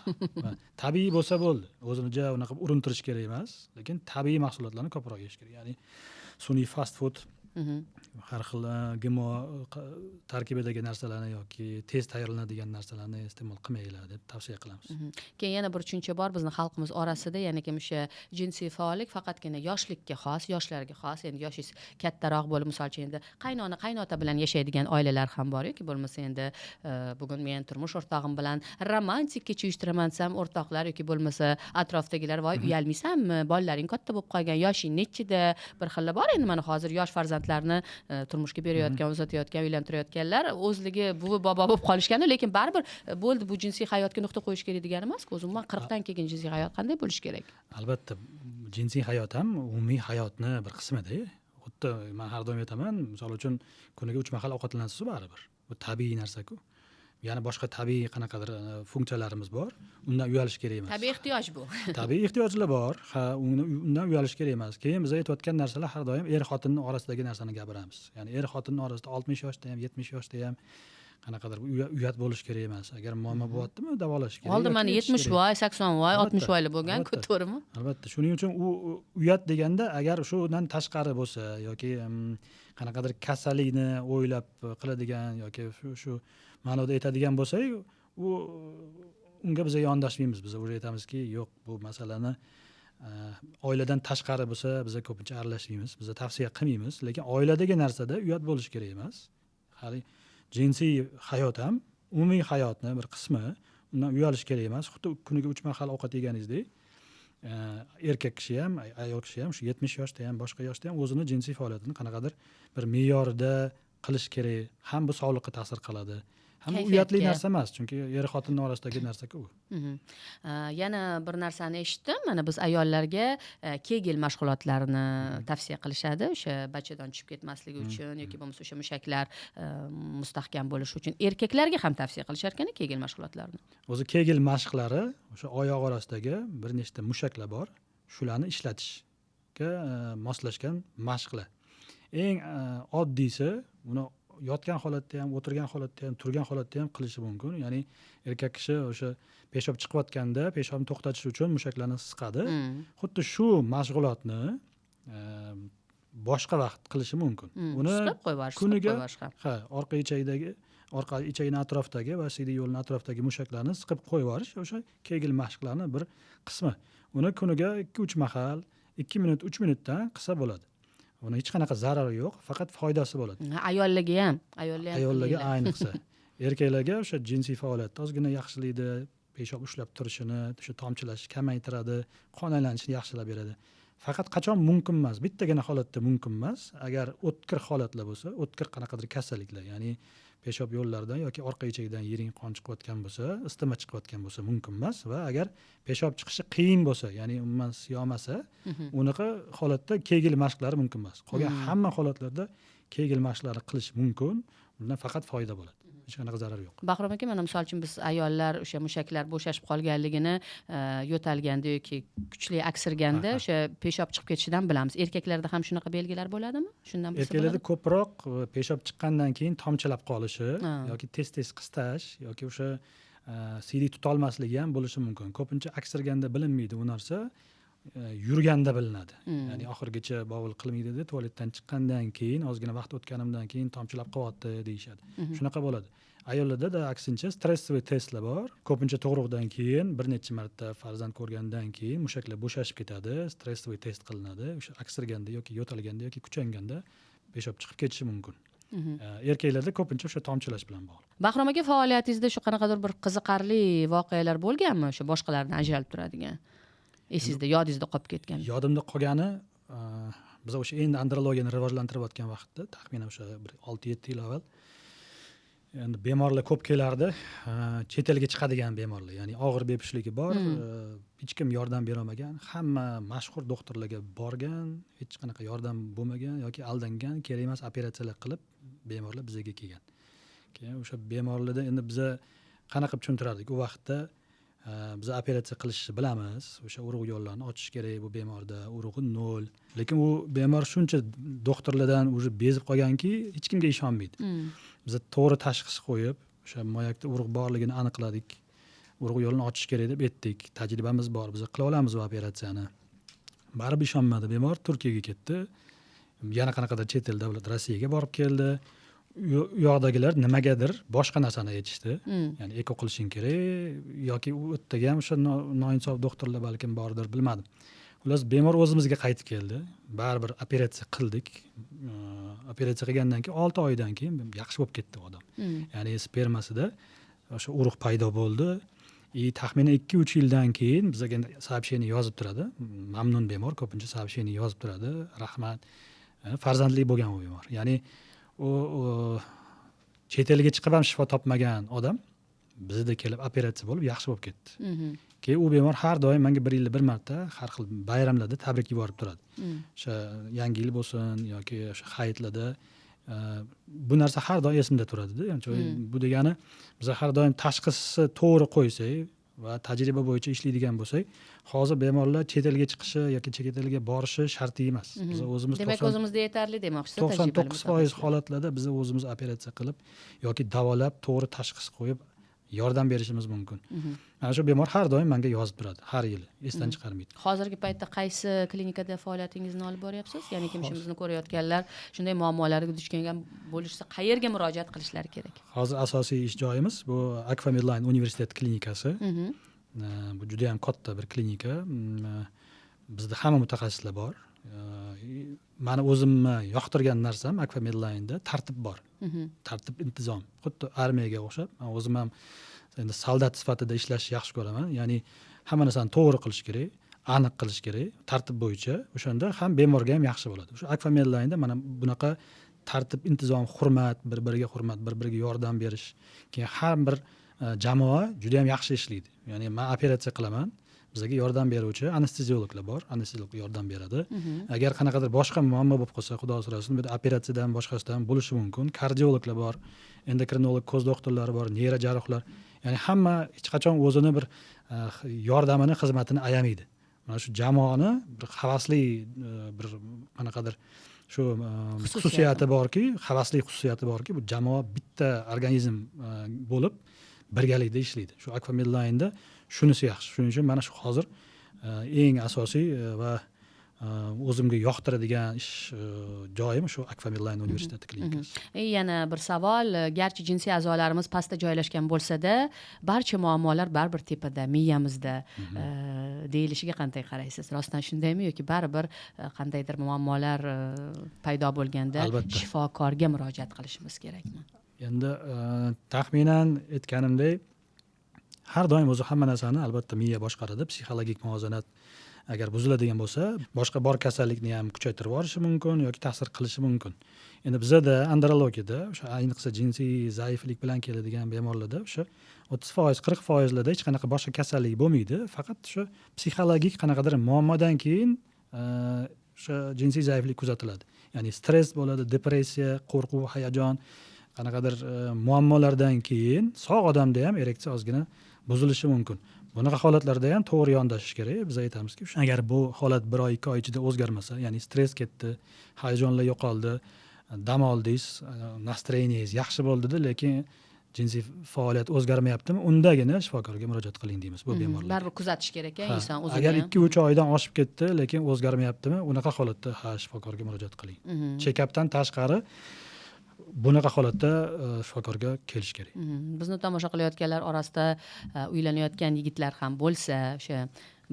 Tabiiy bo'lsa bo'ldi. O'zini ja unaqa urintirish kerak emas, lekin tabiiy mahsulotlarni ko'proq yeyish kerak. Ya'ni sun'iy fast food har xil GMO tarkibidagi narsalarni yoki tez tayyorlanadigan narsalarni iste'mol qilmanglar deb tavsiya qilamiz. Keyin yana bir tushuncha bor bizning xalqimiz orasida, ya'ni o'sha jinsiy faollik faqatgina yoshlikka xos, yoshlarga xos. Endi yoshingiz kattaroq bo'lib, misol uchun endi qaynona, qaynota bilan yashaydigan oilalar ham bor yoki bo'lmasa endi bugun men turmush o'rtog'im bilan romantik kecha uyushtiraman desam, o'rtoqlar yoki bo'lmasa atrofdagilar voy uyalmaysanmi? Bolalaring katta bo'lib qolgan, yoshing nechida? Bir xilla bor endi mana hozir yosh farzandlarni turmushga berayotgan, uzatayotgan, uylantirayotganlar o'zligi buvi bobo bo'lib qolishgani, lekin baribir bo'ldi bu jinsiy hayotga nuqta qo'yish kerak degani emas-ku. Umuman 40 dan keyin jinsiy hayot qanday bo'lishi kerak? Albatta, jinsiy hayot ham umumiy hayotni bir qismida. Xuddi men har doim aytaman, misol uchun kuniga 3 mahal ovqatlanasiz baribir. Bu tabiiy narsa-ku. Ya'ni boshqa tabiiy qanaqadir funksiyalarimiz bor. Undan uyalish kerak emas. Tabiiy ehtiyoj bu. Tabiiy ehtiyojlar bor. Undan uyalish kerak emas. Keyin biz aytayotgan narsalar har doim er-xotinning orasidagi narsani gapiramiz. Ya'ni er-xotinning orasida 60 yoshda ham, 70 yoshda ham qanaqadir uyat bo'lish kerak emas. Agar muammo bo'lyaptimi, davolash kerak. Oldin mana 70 voy, 80 voy, 60 voyli bo'lgan-ku, to'g'rimi? Albatta. Shuning uchun u uyat deganda agar shundan tashqari bo'lsa yoki qanaqadir kasallikni o'ylab qiladigan yoki shu ma'noda aytadigan bo'lsak, unga biz yondashmaymiz. Biz o'zi aytamizki, yo'q, bu masalani oiladan tashqari bo'lsa, biz ko'pincha aralashmaymiz. Biz tavsiya qilmaymiz, lekin oiladagi narsada uyat bo'lish kerak emas. Hali jinsiy hayot ham umumiy hayotning bir qismi, undan uyalish kerak emas. Xuddi kuniga 3 mahal ovqat yeganingizdek, erkak kishi ham, ayol kishi ham shu 70 yoshda ham, boshqa yoshda ham o'zini jinsiy faoliyatini qanaqadir bir me'yorida qilish kerak. Ham bu sog'liqqa ta'sir qiladi. Ham uyatli narsa emas, chunki er-xotinning orasidagi narsa-ku. Yana bir narsani eshitdim. Mana biz ayollarga Kegel mashg'ulotlarini tavsiya qilishadi, o'sha bachadon tushib ketmasligi uchun yoki bo'lmasa o'sha mushaklar mustahkam bo'lishi uchun. Erkaklarga ham tavsiya qilishar ekan Kegel mashg'ulotlarini. O'zi Kegel mashqlari o'sha oyoq orasidagi bir nechta mushaklar bor. Shularni ishlatishga moslashgan mashqlar. Eng oddiysi uni yotgan holatda ham, o'tirgan holatda ham, turgan holatda ham qilishi mumkin. Ya'ni erkak kishi o'sha peshob chiqayotganda peshobni to'xtatish uchun mushaklarni siqadi. Xuddi shu mashg'ulotni boshqa vaqt qilishi mumkin. Uni kuniga orqa ichakning atrofidagi va siydik yo'lning atrofidagi mushaklarni siqib qo'yib yuborish o'sha Kegel mashqlarining bir qismi. Uni kuniga 2-3 mahal, 2 minut, 3 minutdan qilsa bo'ladi. Uni hech qanaqa zarari yo'q, faqat foydasi bo'ladi. Ayollarga ham. Ayollarga ayniqsa. erkaklarga o'sha jinsiy faoliyatni ozgina yaxshilaydi, peshob ushlab turishini, o'sha tomchilashni kamaytiradi, qon aylanishini yaxshilab beradi. Faqat qachon mumkin emas, bittagina holatda mumkin emas, agar o'tkir holatlar bo'lsa, o'tkir qanaqadir kasalliklar, ya'ni peshob yo'llaridan yoki orqa echagidan yiring qon chiqayotgan bo'lsa, isitma chiqayotgan bo'lsa mumkin emas va agar peshob chiqishi qiyin bo'lsa, ya'ni umuman siyomasa, unaqa holatda kegel mashqlari mumkin emas. Qolgan hamma holatlarda kegel mashqlari qilish mumkin, undan faqat foyda bo'ladi. Hech qanaqa zarar yo'q. Bahrom aka, mana misol uchun biz ayollar o'sha mushaklar bo'shashib qolganligini yo'talganda yoki kuchli aksirganda o'sha peshob chiqib ketishidan bilamiz. Erkaklarda ham shunaqa belgilar bo'ladimi? Shundan bilsa Erkaklarda ko'proq peshob chiqqandan keyin tomchilab qolishi yoki tez-tez qistash yoki o'sha siydik tuta olmasligi ham bo'lishi mumkin. Ko'pincha aksirganda bilinmaydi u narsa, yurganda bilinadi. Ya'ni oxirgacha bovul qilmaydi-da, tualetdan chiqqandan keyin, ozgina vaqt o'tganimdan keyin tomchilab qolyapti deyishadi. Shunaqa bo'ladi. Ayollarda aksincha stressli testlar bor. Ko'pincha tug'ruqdan keyin bir necha marta farzand ko'rgandan keyin mushaklar bo'shashib ketadi, stressli test qilinadi. O'sha aksirganda yoki yo'talganda yoki kuchanganda peshob chiqib ketishi mumkin. Erkaklarda ko'pincha o'sha tomchilash bilan bog'liq. Bahrom aka, faoliyatingizda shu qanaqadir bir qiziqarli voqealar bo'lganmi, o'sha boshqalardan ajralib turadigan? Esingizda, yodingizda qolib ketgan? Yodimda qolgani, biz o'sha endi andrologiyani rivojlantirayotgan vaqtda, taxminan o'sha 6-7 yil avval, endi bemorlar ko'p kelardi, chet elga chiqadigan bemorlar, ya'ni og'ir bepushligi bor, hech kim yordam bera olmagan, hamma mashhur doktorlarga borgan, hech qanaqa yordam bo'lmagan yoki aldangan, kerak emas operatsiyalar qilib bemorlar bizga kelgan. Keyin o'sha bemorlarda endi biz qanaqa tushuntirardik u vaqtda, biz operatsiya qilishni bilamiz, o'sha urug' yo'llarini ochish kerak bu bemorda, urug'i 0. Lekin u bemor shuncha doktorlardan уже bezib qolganki, hech kimga ishonmaydi. Biz to'g'ri tashxis qo'yib, o'sha moyakda urug' borligini aniqladik. Urug' yo'lini ochish kerak deb aytdik. Tajribamiz bor, biz qila olamiz bu operatsiyani. Baribir ishonmadi bemor, Turkiyaga ketdi. Yana qanaqadir chet el davlat Rossiyaga borib keldi. U yoqdagilar nimagadir boshqa narsani aytishdi. Ya'ni eko qilishing kerak yoki u yerda ham o'sha noinsof doktorlar balkim bordir, bilmadim. Xullas bemor o'zimizga qaytib keldi. Baribir operatsiya qildik. Operatsiya qilgandan keyin 6 oydan keyin yaxshi bo'lib ketdi odam. Ya'ni spermasida o'sha urug' paydo bo'ldi. Taxminan 2-3 yildan keyin bizga сообщение yozib turadi. Mamnun bemor ko'pincha сообщение yozib turadi. Rahmat. Farzandli bo'lgan u bemor. Ya'ni u chet elga chiqib ham shifo topmagan odam bizda kelib operatsiya bo'lib yaxshi bo'lib ketdi. Keyin u bemor har doim menga 1 yilda bir marta har xil bayramlarda tabrik yuborib turadi. O'sha yangi yil bo'lsin yoki o'sha hayitlarda bu narsa har doim esimda turadi-da. Ya'ni bu degani biz har doim tashxisni to'g'ri qo'ysak va tajriba bo'yicha ishlaydigan bo'lsak, hozir bemorlar chet elga chiqishi yoki chet elga borishi shart emas. Biz o'zimiz demak o'zimizda yetarli demoqchisiz. 99% holatlarda biz o'zimiz operatsiya qilib yoki davolab to'g'ri tashxis qo'yib yordam berishimiz mumkin. Mana shu bemor har doim menga yozib turadi, har yili, esdan chiqarmaydi. Hozirgi paytda qaysi klinikada faoliyatingizni olib boryapsiz? Ya'ni kim ishimizni ko'rayotganlar shunday muammolarga duch kelgan bo'lishsa, qayerga murojaat qilishlari kerak? Hozir asosiy ish joyimiz bu Akfa Medline universitet klinikasi. Bu juda ham katta bir klinika. Bizda hamma mutaxassislar bor. Meni o'zimni yoqtirgan narsam Akfa Medline'da tartib bor. Tartib, intizom. Xuddi armiyaga o'xshab, men o'zim ham endi soldat sifatida ishlashni yaxshi ko'raman. Ya'ni hamma narsani to'g'ri qilish kerak, aniq qilish kerak, tartib bo'yicha. O'shanda ham bemorga ham yaxshi bo'ladi. O'sha Akfa Medline'da mana bunaqa tartib, intizom, hurmat, bir-biriga hurmat, bir-biriga yordam berish. Keyin har bir jamoa juda ham yaxshi ishlaydi. Ya'ni men operatsiya qilaman. Bizga yordam beruvchi anesteziologlar bor, anesteziolog yordam beradi. Agar qanaqadir boshqa muammo bo'lib qolsa, xudo so'rasin, bu operatsiyadan boshqasidan bo'lishi mumkin. Kardiologlar bor, endokrinolog, ko'z doktorlari bor, neyrojarrohlar. Ya'ni hamma hech qachon o'zini bir yordamini, xizmatini ayamaydi. Mana shu jamoani bir havasli bir qanaqadir shu xususiyati borki, havasli xususiyati borki, bu jamoa bitta organizm bo'lib birgalikda ishlaydi. Shu Akfa Medline'da shunisi yaxshi. Shuning uchun mana shu hozir eng asosiy va o'zimga yoqtiradigan ish joyim shu Akfa Medline universiteti klinikasi. Yana bir savol, garchi jinsiy a'zolarimiz pastda joylashgan bo'lsa-da, barcha muammolar baribir tepada, miyamizda deyilishiga qanday qaraysiz? Rostdan shundaymi yoki baribir qandaydir muammolar paydo bo'lganda shifokorga murojaat qilishimiz kerakmi? Endi taxminan aytganimdek, har doim o'zi hamma narsani albatta miya boshqaradi. Psixologik muvozanat agar buziladigan bo'lsa, boshqa bor kasallikni ham kuchaytirib yuborishi mumkin yoki ta'sir qilishi mumkin. Endi bizada andrologiyada o'sha ayniqsa jinsiy zaiflik bilan keladigan bemorlarda o'sha 30%, 40%larda hech qanaqa boshqa kasallik bo'lmaydi. Faqat o'sha psixologik qanaqadir muammodan keyin o'sha jinsiy zaiflik kuzatiladi. Ya'ni stress bo'ladi, depressiya, qo'rquv, hayajon, qanaqadir muammolardan keyin sog' odamda ham ereksiya ozgina buzilishi mumkin. Bunaqa holatlarda ham to'g'ri yondashish kerak. Biz aytamizki, agar bu holat 1 oy, 2 oy ichida o'zgarmasa, ya'ni stress ketdi, hayajonlar yo'qoldi, dam oldingiz, nastroyeniyangiz yaxshi bo'ldi-da, lekin jinsiy faoliyat o'zgarmayaptimi, undagina shifokorga murojaat qiling deymiz bu bemorlarga. Baribir kuzatish kerak inson o'zini. Agar 2-3 oydan oshib ketdi, lekin o'zgarmayaptimi, unaqa holatda shifokorga murojaat qiling. Check-updan tashqari bunaqa holatda shifokorga kelish kerak. Bizni tomosha qilayotganlar orasida uylanayotgan yigitlar ham bo'lsa, o'sha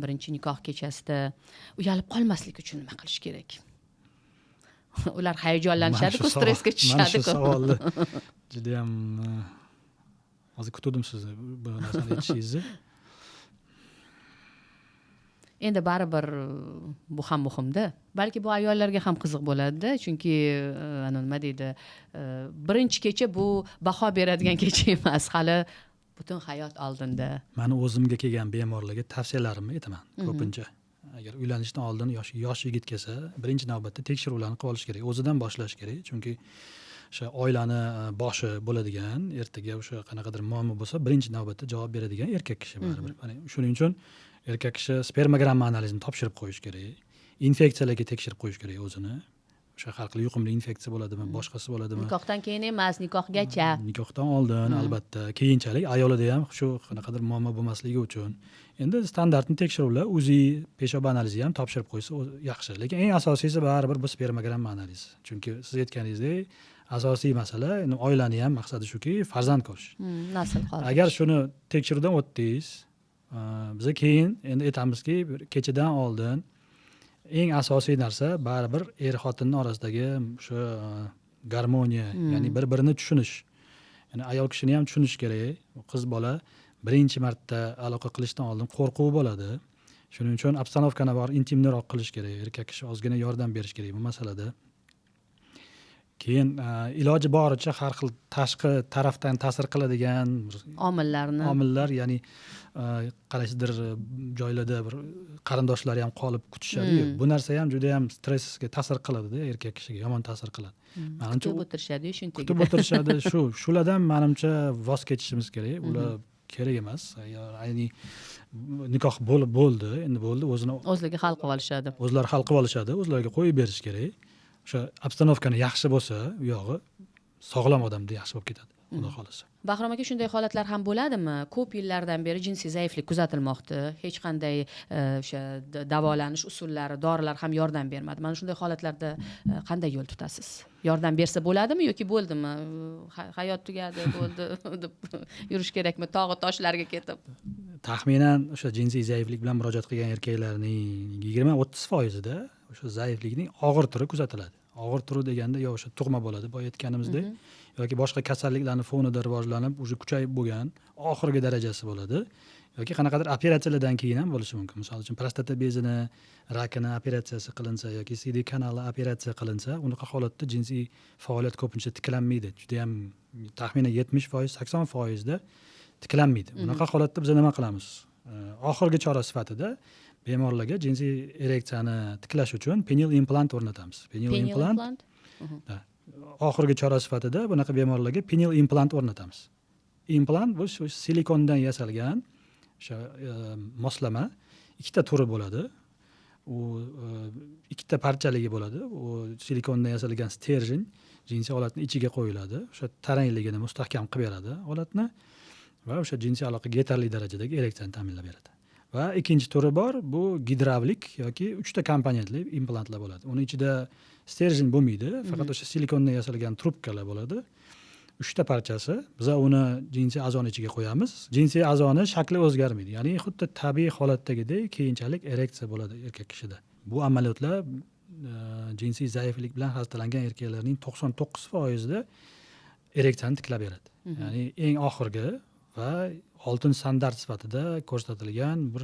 birinchi nikoh kechasida uyalib qolmaslik uchun nima qilish kerak? Ular hayajonlanishadi-ku, stressga tushishadi-ku. Mana shu savolni juda ham hozir kutdim sizni bu narsani aytishingizni. Endi baribir bu ham muhimda. Balki bu ayollarga ham qiziq bo'ladi-da, chunki nima deydi, birinchi kecha bu baho beradigan kecha emas, hali butun hayot oldinda. Mani o'zimga kelgan bemorlarga tavsiyalarimni aytaman ko'pincha. Agar uylanishdan oldin yosh yigit kelsa, birinchi navbatda tekshiruvlarni qilib olish kerak, o'zidan boshlash kerak, chunki o'sha oilani boshi bo'ladigan, ertaga o'sha qanaqadir muammo bo'lsa, birinchi navbatda javob beradigan erkak kishi baribir. Shuning uchun erkak kishi spermogramma analizini topshirib qo'yish kerak. Infeksiyalarga tekshirib qo'yish kerak o'zini. O'sha har xil yuqumli infeksiya bo'ladimi, boshqasi bo'ladimi? Nikohdan keyin emas, nikohgacha. Nikohdan oldin albatta, keyinchalik ayolida ham shu qanaqadir muammo bo'lmasligi uchun. Endi standartni tekshiruvlar, UZI, peshoba analizi ham topshirib qo'ysa yaxshi. Lekin eng asosiysi baribir bu spermogramma analizi. Chunki siz aytganingizdek, asosiy masala oilani ham maqsadi shuki, farzand ko'rish. Nasl qolish. Agar shuni tekshiruvdan o'tdingiz, biz keyin endi aytamizki, kechadan oldin eng asosiy narsa baribir xotinning orasidagi o'sha garmoniya, ya'ni bir-birini tushunish. Ya'ni ayol kishini ham tushunish kerak. Qiz bola birinchi marta aloqa qilishdan oldin qo'rquv bo'ladi. Shuning uchun obstanovkani bor intimniroq qilish kerak. Erkak kishi ozgina yordam berish kerak bu masalada. Keyin iloji boricha har xil tashqi tarafdan ta'sir qiladigan omillar, ya'ni qaysidir joylarda bir qarindoshlari ham qolib kutishadi. Bu narsa ham juda ham stressga ta'sir qiladi-da, erkak kishiga yomon ta'sir qiladi. Menimcha kutib o'tirishadi, shunday. Kutib o'tirishadi. Shulardan menimcha voz kechishimiz kerak. Ular kerak emas. Ya'ni nikoh bo'ldi, endi bo'ldi, o'zlari hal qilib olishadi. O'zlari hal qilib olishadi, o'zlariga qo'yib berish kerak. O'sha obstanovkani yaxshi bo'lsa, u yog'i sog'lom odamda yaxshi bo'lib ketadi, xudo xolasa. Bahrom aka, shunday holatlar ham bo'ladimi? Ko'p yillardan beri jinsiy zaiflik kuzatilmoqda. Hech qanday o'sha davolanish usullari, dorilar ham yordam bermadi. Mana shunday holatlarda qanday yo'l tutasiz? Yordam bersa bo'ladimi yoki bo'ldimi? Hayot tugadi, bo'ldi deb yurish kerakmi? Tog'i toshlarga ketib. Taxminan o'sha jinsiy zaiflik bilan murojaat qilgan erkaklarning 20-30%da o'sha zaiflikning og'ir turi kuzatiladi. Og'ir turi deganda yo o'sha tug'ma bo'ladi, boya aytganimizdek, yoki boshqa kasalliklarning fonida rivojlanib, o'sha kuchayib bo'lgan oxirgi darajasi bo'ladi, yoki qanaqadir operatsiyalardan keyin ham bo'lishi mumkin. Misol uchun prostata bezini rakini operatsiyasi qilinsa yoki CD kanali operatsiya qilinsa, unaqa holatda jinsiy faoliyat ko'pincha tiklanmaydi. Juda ham taxminan 70%, 80% da tiklanmaydi. Unaqa holatda biz nima qilamiz? Oxirgi chora sifatida bemorlarga jinsiy ereksiyani tiklash uchun penil implant o'rnatamiz. Penil implant. Oxirgi chora sifatida bunaqa bemorlarga penil implant o'rnatamiz. Implant bu silikondan yasalgan o'sha moslama, ikkita turi bo'ladi. U ikkita parchaligi bo'ladi. U silikondan yasalgan sterjin jinsiy olatning ichiga qo'yiladi. O'sha tarangligini mustahkam qilib beradi olatni va o'sha jinsiy aloqaga yetarli darajadagi ereksiyani ta'minlab beradi. Va ikkinchi turi bor, bu gidravlik yoki 3 ta komponentli implantlar bo'ladi. Uning ichida sterjin bo'lmaydi, faqat o'sha silikondan yasalgan trubkalar bo'ladi. 3 ta parchasi. Biz uni jinsiy a'zoni ichiga qo'yamiz. Jinsiy a'zoni shakli o'zgarmaydi. Ya'ni xuddi tabiiy holatdagidek keyinchalik ereksiya bo'ladi erkak kishida. Bu amaliyotlar jinsiy zaiflik bilan xastalangan erkaklarning 99%da ereksiyani tiklab beradi. Ya'ni eng oxirgi va oltin standart sifatida ko'rsatilgan bir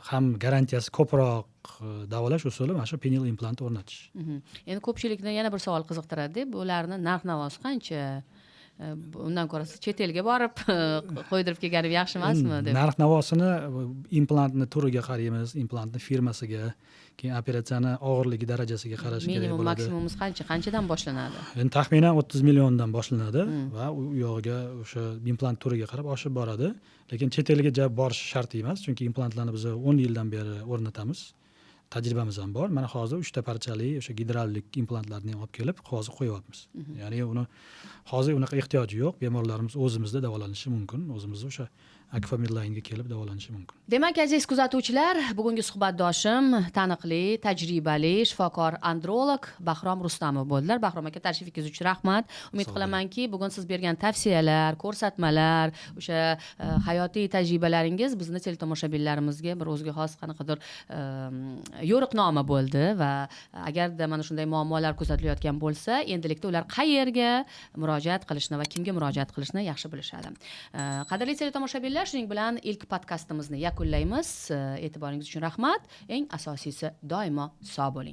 ham garantiyasi ko'proq davolash usuli mana shu pineal implant o'rnatish. Endi ko'pchilikni yana bir savol qiziqtiradi. Bularni narx-navosi qancha? Undan ko'ra siz chet elga borib qo'ydirib kelganim yaxshi emasmi deb. Narx-navosini implantni turiga qaraymiz, implantni firmasiga, keyin operatsiyani og'irligi darajasiga qarash kerak Minimum bo'ladi. maksimumimiz qanchadan boshlanadi? Endi taxminan 30 milliondan boshlanadi va u yog'iga o'sha implant turiga qarab oshib boradi. Lekin chet elga borish shart emas, chunki implantlarni biz 10 yildan beri o'rnatamiz. Tajribamiz ham bor. Mana hozir 3 ta parchali o'sha gidravlik implantlarni ham olib kelib hozir qo'yapmiz. Ya'ni uni hozir unaqa ehtiyoji yo'q. Bemorlarimiz o'zimizda davolanishi mumkin. O'zimizda o'sha Akfamedline'ga kelib davolanishi mumkin. Demak, aziz kuzatuvchilar, bugungi suhbatdoshim taniqli, tajribali shifokor androlog Bahrom Rustamov bo'ldilar. Bahrom aka, tashrifingiz uchun rahmat. Umid qilamanki, bugun siz bergan tavsiyalar, ko'rsatmalar, o'sha hayotiy tajribalaringiz bizni teletomoshabinlarimizga bir o'ziga xos qanaqadir yo'riqnoma bo'ldi va agarda mana shunday muammolar kuzatilayotgan bo'lsa, endilikda ular qayerga murojaat qilishni va kimga murojaat qilishni yaxshi bilishadi. Qadrli teletomoshabinlar, shuning bilan ilk podkastimizni yakunlaymiz. E'tiboringiz uchun rahmat. Eng asosiysi, doimo sog' bo'ling.